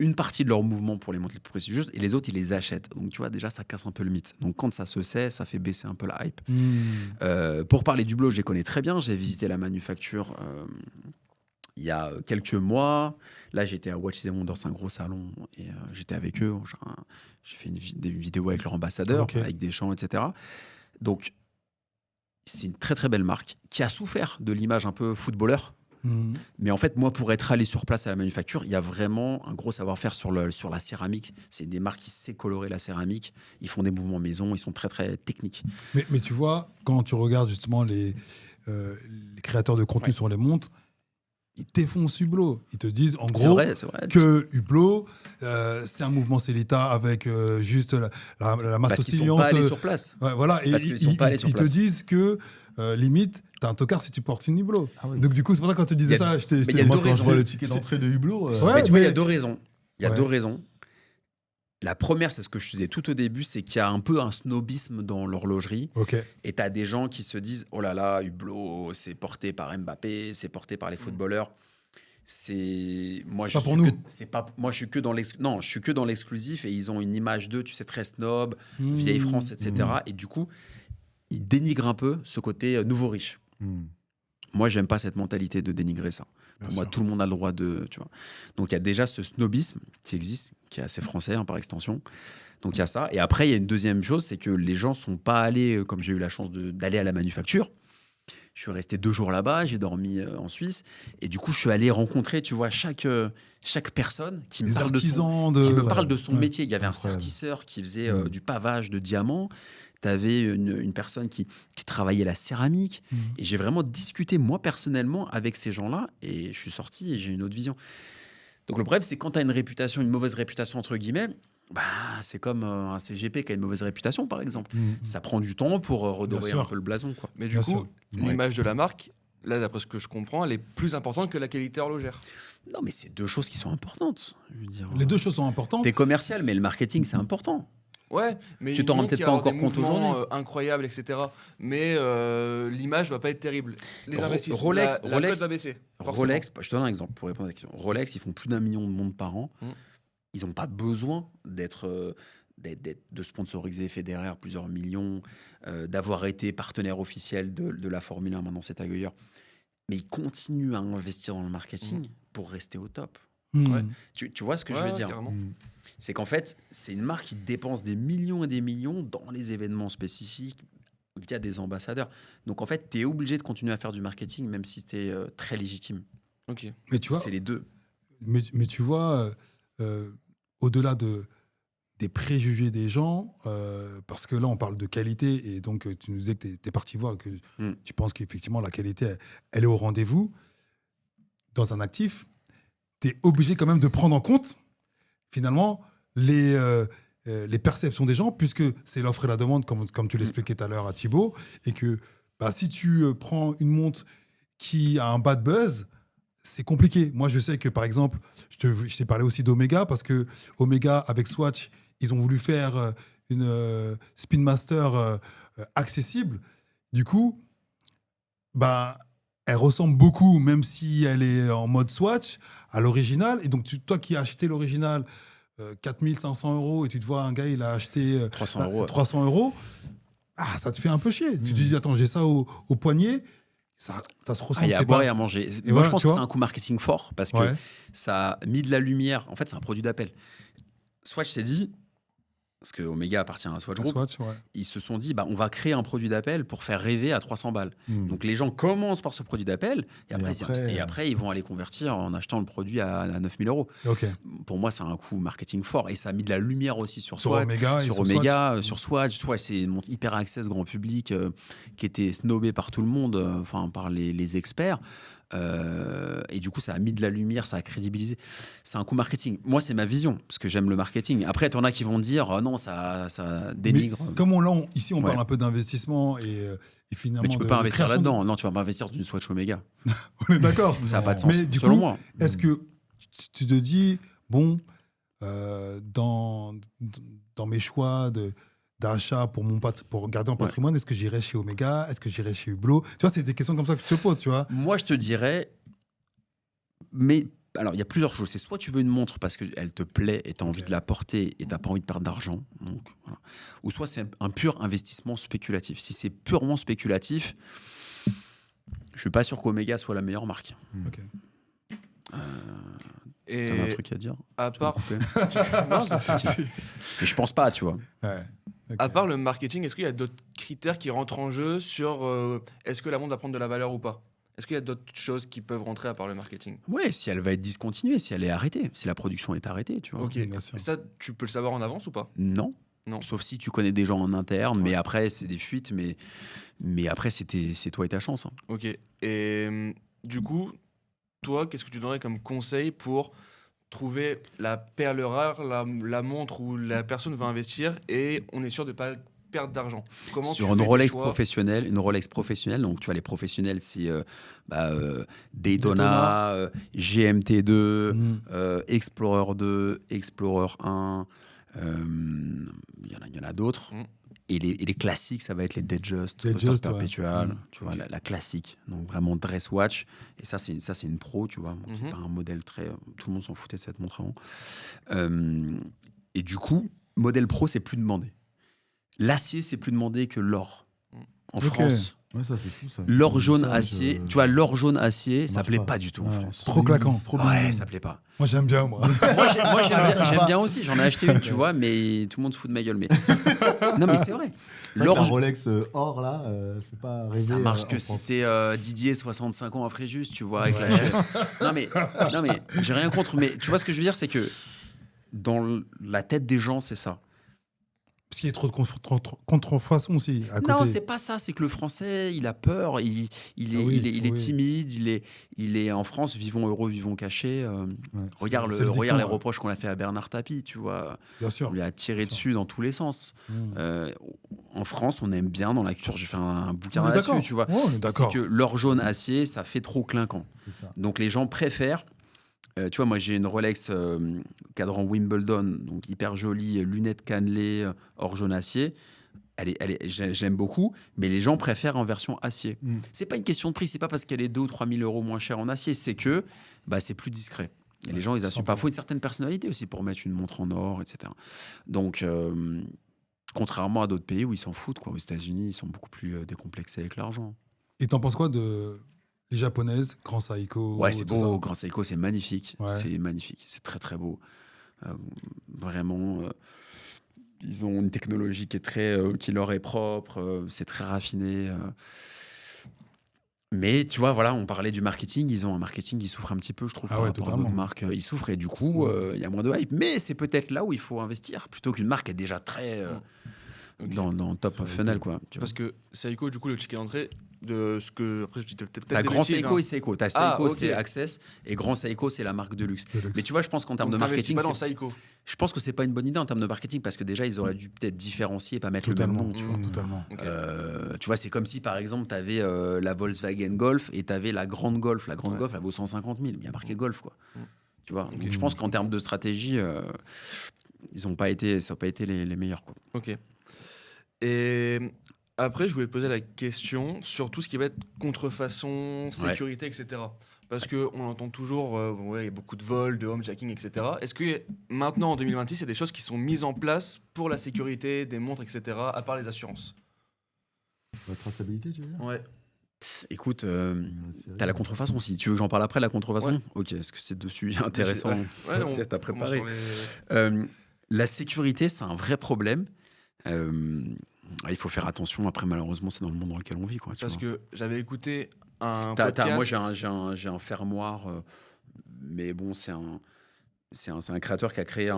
une partie de leurs mouvements pour les montres les plus prestigieuses et les autres, ils les achètent. Donc, tu vois, déjà, ça casse un peu le mythe. Donc, quand ça se sait, ça fait baisser un peu la hype. Pour parler d'Hublot, je les connais très bien. J'ai visité la manufacture il y a quelques mois. Là, j'étais à Watches and Wonders, c'est un gros salon, et j'étais avec eux. J'ai fait des vidéos avec leur ambassadeur, Ok. avec des chants, etc. Donc, c'est une très très belle marque qui a souffert de l'image un peu footballeur. Mais en fait, moi, pour être allé sur place à la manufacture, il y a vraiment un gros savoir-faire sur la céramique. C'est des marques qui savent colorer la céramique. Ils font des mouvements maison. Ils sont très, très techniques. Mais tu vois, quand tu regardes justement les créateurs de contenu Ouais. sur les montres, ils défoncent Hublot. Ils te disent, en C'est gros, vrai, c'est vrai. que Hublot, c'est un mouvement Célita avec juste la masse Parce qu'ils sont oscillante. pas allés sur place. Ouais, voilà. Et Parce qu'ils sont pas allés sur ils te place. disent que, limite, t'as un tocard si tu portes une Hublot. Ah oui. Donc, du coup, c'est pour ça que quand tu disais Il y a- ça, il y a Moi, deux quand je raisons. vois le ticket d'entrée de Hublot, Ouais, Mais tu vois, il y a mais- deux raisons. Il y a Ouais. deux raisons. La première, c'est ce que je disais tout au début, c'est qu'il y a un peu un snobisme dans l'horlogerie. Ok. Et tu as des gens qui se disent, oh là là, Hublot, c'est porté par Mbappé, c'est porté par les footballeurs. Moi, C'est je pas pour suis nous. moi, je suis que dans non, je suis que dans l'exclusif et ils ont une image d'eux, tu sais, très snob, Mmh. vieille France, etc. Et du coup, ils dénigrent un peu ce côté nouveau riche. Moi, j'aime pas cette mentalité de dénigrer ça. Bien Pour moi, sûr. tout le monde a le droit de, tu vois. Donc, il y a déjà ce snobisme qui existe, qui est assez français par extension. Donc, il y a ça. Et après, il y a une deuxième chose, c'est que les gens sont pas allés, comme j'ai eu la chance d'aller à la manufacture. Je suis resté 2 jours là-bas, j'ai dormi en Suisse. Et du coup, je suis allé rencontrer, tu vois, chaque personne qui me Les parle artisans qui me ouais. parle de son Ouais. métier. Il y avait un Incroyable. sertisseur qui faisait Mm. du pavage de diamants. Tu avais une personne qui travaillait la céramique. Mhm. Et j'ai vraiment discuté, moi, personnellement, avec ces gens-là. Et je suis sorti et j'ai une autre vision. Donc, le problème, c'est quand tu as une réputation, une mauvaise réputation, entre guillemets, bah, c'est comme un CGP qui a une mauvaise réputation, par exemple. Ça prend du temps pour redorer sûr. un peu le blason, quoi. Mais du Bien coup, sûr. l'image de la marque, là, d'après ce que je comprends, elle est plus importante que la qualité horlogère. Non, mais c'est 2 choses qui sont importantes. Je veux dire, Les 2 choses sont importantes. T'es commercial, mais le marketing, c'est important. Ouais, mais Tu t'en rends montre peut-être qu'il pas va y avoir encore des compte mouvements, aujourd'hui. incroyables, etc. Mais l'image va pas être terrible. Les investissements, Rolex- la Rolex- cote va baisser. forcément. Rolex, je te donne un exemple pour répondre à la question. Rolex, ils font plus d'1 million de monde par an. Mm. Ils n'ont pas besoin de sponsoriser Federer plusieurs millions, d'avoir été partenaire officiel de la Formule 1, maintenant c'est ailleurs. Mais ils continuent à investir dans le marketing pour rester au top. Mmh. Ouais. Tu vois ce que je Ouais, veux ouais, dire? carrément. C'est qu'en fait, c'est une marque qui dépense des millions et des millions dans les événements spécifiques via des ambassadeurs. Donc en fait, tu es obligé de continuer à faire du marketing, même si tu es très légitime. Ok. Mais tu vois, C'est les deux. mais tu vois, au-delà des préjugés des gens, parce que là, on parle de qualité, et donc tu nous disais que tu es parti voir, que tu penses qu'effectivement, la qualité, elle est au rendez-vous. Dans un actif, tu es obligé quand même de prendre en compte, finalement, les perceptions des gens, puisque c'est l'offre et la demande, comme tu l'expliquais tout à l'heure à Thibaut, et que bah, si tu prends une montre qui a un bad buzz, c'est compliqué. Moi, je sais que, par exemple, je t'ai parlé aussi d'Omega, parce que Omega, avec Swatch, ils ont voulu faire une Spin Master accessible. Du coup, bah, elle ressemble beaucoup, même si elle est en mode Swatch, à l'original. Et donc, toi qui as acheté l'original 4 500 €, et tu te vois un gars, il a acheté 300 €. Ouais. 300 €, ah, ça te fait un peu chier. Tu te dis, attends, j'ai ça au poignet, ça se ressemble. Il y a à c'est boire pas- et à manger. Moi, voilà, je pense tu que vois. c'est un coup marketing fort parce que Ouais. ça a mis de la lumière. En fait, c'est un produit d'appel. Swatch s'est dit, parce que Omega appartient à un Swatch Un Group, Swatch, ouais. ils se sont dit, bah, on va créer un produit d'appel pour faire rêver à 300 balles. Donc les gens commencent par ce produit d'appel et après, ils vont aller convertir en achetant le produit à 9 000 €. Ok. Pour moi, c'est un coup marketing fort et ça a mis de la lumière aussi sur Sur Swatch. Omega et Sur sur Omega, Swatch. sur Swatch. Swatch, c'est une montre hyper access grand public qui était snobée par tout le monde, enfin par les experts. Et du coup, ça a mis de la lumière, ça a crédibilisé. C'est un coup marketing. Moi, c'est ma vision, parce que j'aime le marketing. Après, t'en as qui vont dire, non, ça dénigre. Mais comme ici, on Ouais. parle un peu d'investissement et finalement. Mais tu peux de pas investir création de- là-dedans. Non, tu vas pas investir dans une Swatch Omega. On est d'accord. Ça n'a pas de sens, Mais du selon coup, moi. est-ce que tu te dis, bon, dans mes choix d'achat pour garder en patrimoine, est-ce que j'irai chez Omega? Est-ce que j'irai chez Hublot? Tu vois, c'est des questions comme ça que je te pose, tu vois. Moi, je te dirais, mais alors, il y a plusieurs choses. C'est soit tu veux une montre parce qu'elle te plaît et tu as envie de la porter et tu n'as pas envie de perdre d'argent. Donc, voilà. Ou soit c'est un pur investissement spéculatif. Si c'est purement spéculatif, je suis pas sûr qu'Omega soit la meilleure marque. Ok. Et T'avais un truc à dire? à Tu m'as part, coupé. Non, mais je pense pas, tu vois. Ouais. Ok. à part le marketing, est-ce qu'il y a d'autres critères qui rentrent en jeu sur est-ce que la montre va prendre de la valeur ou pas? Est-ce qu'il y a d'autres choses qui peuvent rentrer à part le marketing? Ouais, si elle va être discontinuée, si elle est arrêtée, si la production est arrêtée, tu vois. Ok. Bien sûr. Ça, tu peux le savoir en avance ou pas? Non. Non. Sauf si tu connais des gens en interne, mais Ouais. après, c'est des fuites, mais après, c'est toi et ta chance. Hein. Ok. Et du coup, toi, qu'est-ce que tu donnerais comme conseil pour trouver la perle rare, la montre où la personne va investir et on est sûr de ne pas perdre d'argent? Comment Sur tu une fais tes Rolex choix? professionnelle, donc tu vois les professionnels, c'est Daytona, GMT2, Mhm. Explorer 2, Explorer 1, Il y en a d'autres. Et les classiques, ça va être les Datejust, Datejust, Perpetual, ouais. tu vois, la classique. Donc vraiment dress watch. Et ça, c'est une pro, tu vois. C'est pas un modèle très. Tout le monde s'en foutait de cette montre avant. Et du coup, modèle pro, c'est plus demandé. L'acier, c'est plus demandé que l'or. En Ok. France, Ouais, ça, c'est fou, ça. l'or jaune Ça, acier, tu vois, l'or jaune acier, ça marche plaît pas. pas du tout en Ouais. France. Trop claquant. Trop Ouais, bien. ça plaît pas. Moi, j'aime bien, moi. Moi, j'aime bien aussi. J'en ai acheté une, tu vois, mais tout le monde se fout de ma gueule. Mais non, mais c'est vrai. C'est vrai que L'or, la Rolex or, là, fait pas rêver. ça marche que en si France. t'es Didier, 65 ans à Fréjus, tu vois, avec la chaîne. Non, mais j'ai rien contre. Mais tu vois ce que je veux dire, c'est que dans la tête des gens, c'est ça. Parce qu'il y a trop de contrefaçons aussi à côté. Non, c'est pas ça. C'est que le Français, il a peur. Il est timide. Il est en France. Vivons heureux, vivons cachés. Ouais. Regarde c'est le dicton, les ouais. reproches qu'on a fait à Bernard Tapie, tu vois. Bien On sûr. lui a tiré Bien sûr. dessus dans tous les sens. En France, on aime bien dans la culture. J'ai fait un bouquin On est là-dessus, d'accord. tu vois. Ouais, on est C'est d'accord. que l'or jaune acier, ça fait trop clinquant. C'est ça. Donc les gens préfèrent. Tu vois, moi j'ai une Rolex cadran Wimbledon, donc hyper jolie, lunettes cannelées, or jaune acier. Je l'aime beaucoup, mais les gens préfèrent en version acier. C'est pas une question de prix, c'est pas parce qu'elle est 2 ou 3 000 euros moins chère en acier, c'est que c'est plus discret. Et les gens, ils assument pas. Il faut une certaine personnalité aussi pour mettre une montre en or, etc. Donc, contrairement à d'autres pays où ils s'en foutent, quoi. Aux États-Unis, ils sont beaucoup plus décomplexés avec l'argent. Et t'en penses quoi de les japonaises, Grand Seiko Ouais, c'est tout beau. ça Grand Seiko, c'est magnifique. Ouais. C'est magnifique. C'est très, très beau. Vraiment, ils ont une technologie qui leur est propre. C'est très raffiné. Mais tu vois, voilà, on parlait du marketing. Ils ont un marketing qui souffre un petit peu, je trouve, Ah par ouais, rapport à totalement. d'autres marques. Ils souffrent et du coup, il y a moins de hype. Mais c'est peut-être là où il faut investir plutôt qu'une marque qui est déjà très Ok. dans le top of funnel, quoi. Tu vois. Parce que Seiko, du coup, le ticket d'entrée, de ce que. Après, je dis peut-être T'as des Grand bêtises, Seiko hein. et Seiko. T'as Seiko, Ah, ok. c'est Access, et Grand Seiko, c'est la marque de luxe. De luxe. Mais tu vois, je pense qu'en termes de Donc, t'investis marketing, pas dans Seiko. je pense que c'est pas une bonne idée en termes de marketing parce que déjà, ils auraient dû peut-être différencier et pas mettre le même Totalement. nom. Tu vois. Totalement. Ok. Tu vois, c'est comme si par exemple, tu avais la Volkswagen Golf et tu avais la grande Golf. La grande Ouais. Golf, elle vaut 150 000. Il y a marqué Golf, quoi. Tu vois. Ok. Donc je pense qu'en termes de stratégie, ils ont pas été, ça n'a pas été les meilleurs, quoi. Ok. Et après, je voulais te poser la question sur tout ce qui va être contrefaçon, sécurité, etc. Parce qu'on entend toujours, ouais, il y a beaucoup de vols, de homejacking, etc. Est-ce que maintenant, en 2026, il y a des choses qui sont mises en place pour la sécurité des montres, etc., à part les assurances? La traçabilité, tu veux dire Ouais. Écoute, C'est t'as la contrefaçon aussi. Tu veux que j'en parle après, la contrefaçon? Ouais. Ok, est-ce que c'est deux sujets intéressants? Ouais, on Tiens, t'as commence préparé. sur les- La sécurité, c'est un vrai problème. Il faut faire attention. Après, malheureusement, c'est dans le monde dans lequel on vit, quoi. Tu Parce vois. que j'avais écouté un Moi, podcast. j'ai un fermoir, mais bon, c'est un créateur qui a créé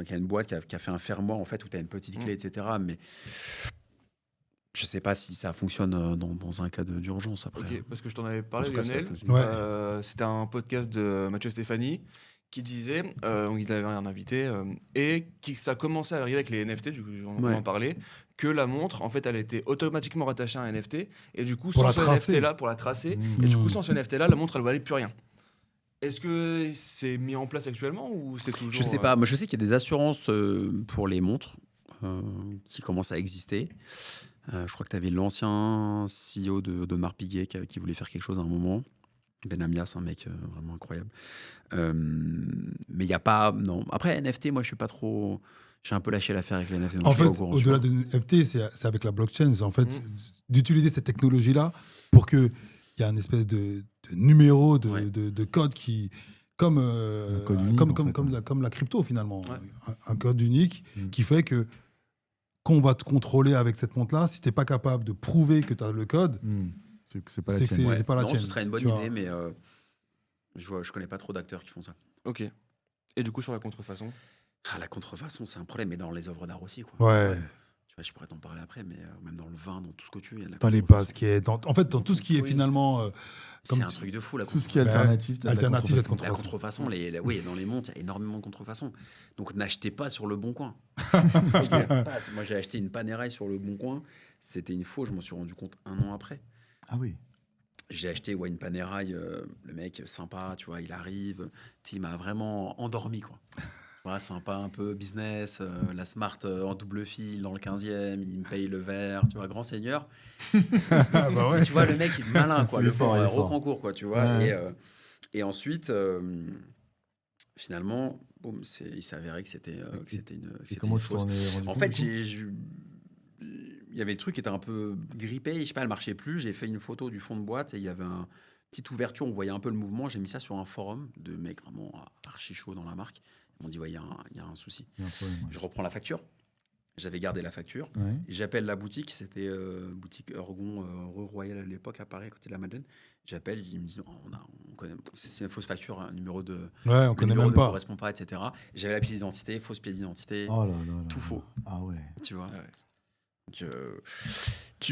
qui a une boîte qui a fait un fermoir en fait où tu as une petite clé, etc. Mais je sais pas si ça fonctionne dans un cas d'urgence après. Ok, parce que je t'en avais En parlé, tout cas, ça Lionel. fonctionne. Ouais. C'était un podcast de Mathieu Stéphanie qui disait, donc il avait un invité, et ça commençait à arriver avec les NFT, du coup, on Ouais. en parlait, que la montre, en fait, elle était automatiquement rattachée à un NFT, et du coup, Pour sans la ce tracer. NFT-là, pour la tracer, Mmh. et du coup, sans ce NFT-là, la montre, elle valait plus rien. Est-ce que c'est mis en place actuellement ou c'est toujours... Je sais pas. Moi, je sais qu'il y a des assurances pour les montres qui commencent à exister. Je crois que tu avais l'ancien CEO de Marpiguet qui voulait faire quelque chose à un moment. Ben Amias, un mec vraiment incroyable. Mais il n'y a pas... Non. Après, NFT, moi, je suis pas trop... J'ai un peu lâché l'affaire avec les NFT. donc En je suis pas fait, au courant, tu au-delà vois. de NFT, c'est avec la blockchain, c'est en fait d'utiliser cette technologie-là pour qu'il y ait un espèce de numéro, Ouais. de code qui, comme, code unique, en fait, comme la crypto finalement, Ouais. un code unique qui fait que quand on va te contrôler avec cette montre-là, si tu n'es pas capable de prouver que tu as le code, C'est pas la c'est que tienne. c'est pas la non, tienne. ce serait une bonne tu vois. idée, mais je connais pas trop d'acteurs qui font ça. Ok. Et du coup, sur la contrefaçon? Ah, la contrefaçon, c'est un problème, mais dans les œuvres d'art aussi, quoi. Ouais, Tu vois, je pourrais t'en parler après, mais même dans le vin, dans tout ce que tu veux, il y a de la dans les contrefaçon. baskets, en fait, dans tout ce qui est Oui. finalement. C'est comme un tu- truc de fou, la Tout ce qui est Ben, alternatif, t'as de la alternative, contrefaçon. La contrefaçon, oui, dans les montres, il y a énormément de contrefaçon. Donc n'achetez pas sur le bon coin. Moi, j'ai acheté une Panerai sur le bon coin. C'était une faux, je m'en suis rendu compte 1 an après. Ah oui. J'ai acheté une Panerai, le mec sympa, tu vois, il arrive, il m'a vraiment endormi, quoi. Ouais, sympa, un peu business, la Smart en double fil dans le 15e, il me paye le verre, tu vois, grand seigneur. Ah, bah ouais. Tu vois, le mec, il est malin, quoi. Il est Le fort, il est fort. reprend cours, quoi, tu vois. Ouais. Et ensuite, finalement, boum, il s'avérait que c'était Et c'était comment une tu t'en fausse. es rendu En compte, fait, du coup il y avait le truc qui était un peu grippé, je sais pas, elle marchait plus. J'ai fait une photo du fond de boîte et il y avait une petite ouverture, on voyait un peu le mouvement. J'ai mis ça sur un forum de mecs vraiment archi chauds dans la marque. Ils m'ont dit, ouais, il y a un souci. Il y a un problème, ouais. Je reprends la facture. J'avais gardé la facture. Ouais. Et j'appelle la boutique, c'était boutique Ergon, rue Royale à l'époque, à Paris, à côté de la Madeleine. J'appelle, ils me disent, oh, on connaît, c'est une fausse facture, un numéro de. Ouais, on Le connaît numéro même ne pas. correspond pas, etc. J'avais la pièce d'identité, fausse pièce d'identité, Oh là là là tout là. faux. Ah ouais. Tu vois. Ah ouais. Donc,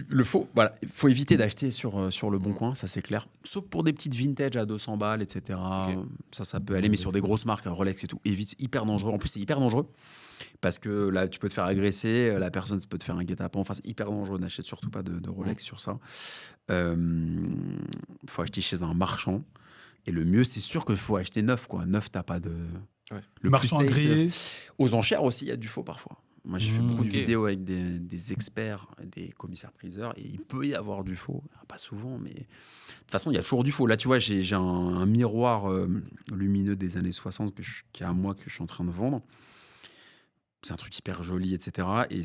le faux, voilà, il faut éviter d'acheter sur le bon coin, ça c'est clair. Sauf pour des petites vintage à 200 balles, etc. Ok. Ça peut aller, mais sur des grosses marques, Rolex et tout, évite, c'est hyper dangereux. En plus, c'est hyper dangereux parce que là, tu peux te faire agresser, la personne peut te faire un guet-apens. Enfin, c'est hyper dangereux. N'achète surtout pas de Rolex sur ça. Faut acheter chez un marchand. Et le mieux, c'est sûr qu'il faut acheter neuf, quoi. Neuf, t'as pas de. Ouais. Le Marchand plus safe, agréé. aux enchères aussi, il y a du faux parfois. Moi, j'ai fait beaucoup de Ok. vidéos avec des experts, des commissaires-priseurs, et il peut y avoir du faux. Pas souvent, mais de toute façon, il y a toujours du faux. Là, tu vois, j'ai un miroir lumineux des années 60 qui est à moi, que je suis en train de vendre. C'est un truc hyper joli, etc. Et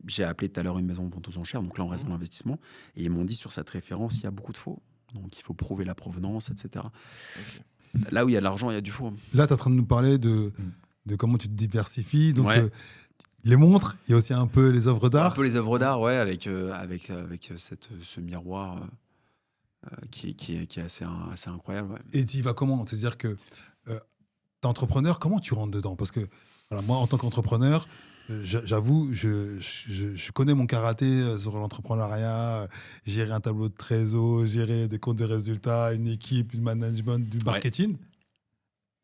j'ai appelé tout à l'heure une maison de vente aux enchères, donc là, on reste dans l'investissement. Et ils m'ont dit, sur cette référence, il y a beaucoup de faux. Donc, il faut prouver la provenance, etc. Ok. Là où il y a de l'argent, il y a du faux. Là, tu es en train de nous parler de comment tu te diversifies. Donc, Ouais. les montres, il y a aussi un peu les œuvres Un d'art. peu les œuvres d'art, ouais, avec ce miroir qui est assez incroyable. Ouais. Et tu y vas comment? C'est-à-dire que t'es entrepreneur, comment tu rentres dedans? Parce que voilà, moi, en tant qu'entrepreneur, j'avoue, je connais mon karaté sur l'entrepreneuriat, gérer un tableau de trésor, gérer des comptes des résultats, une équipe, du management, du marketing.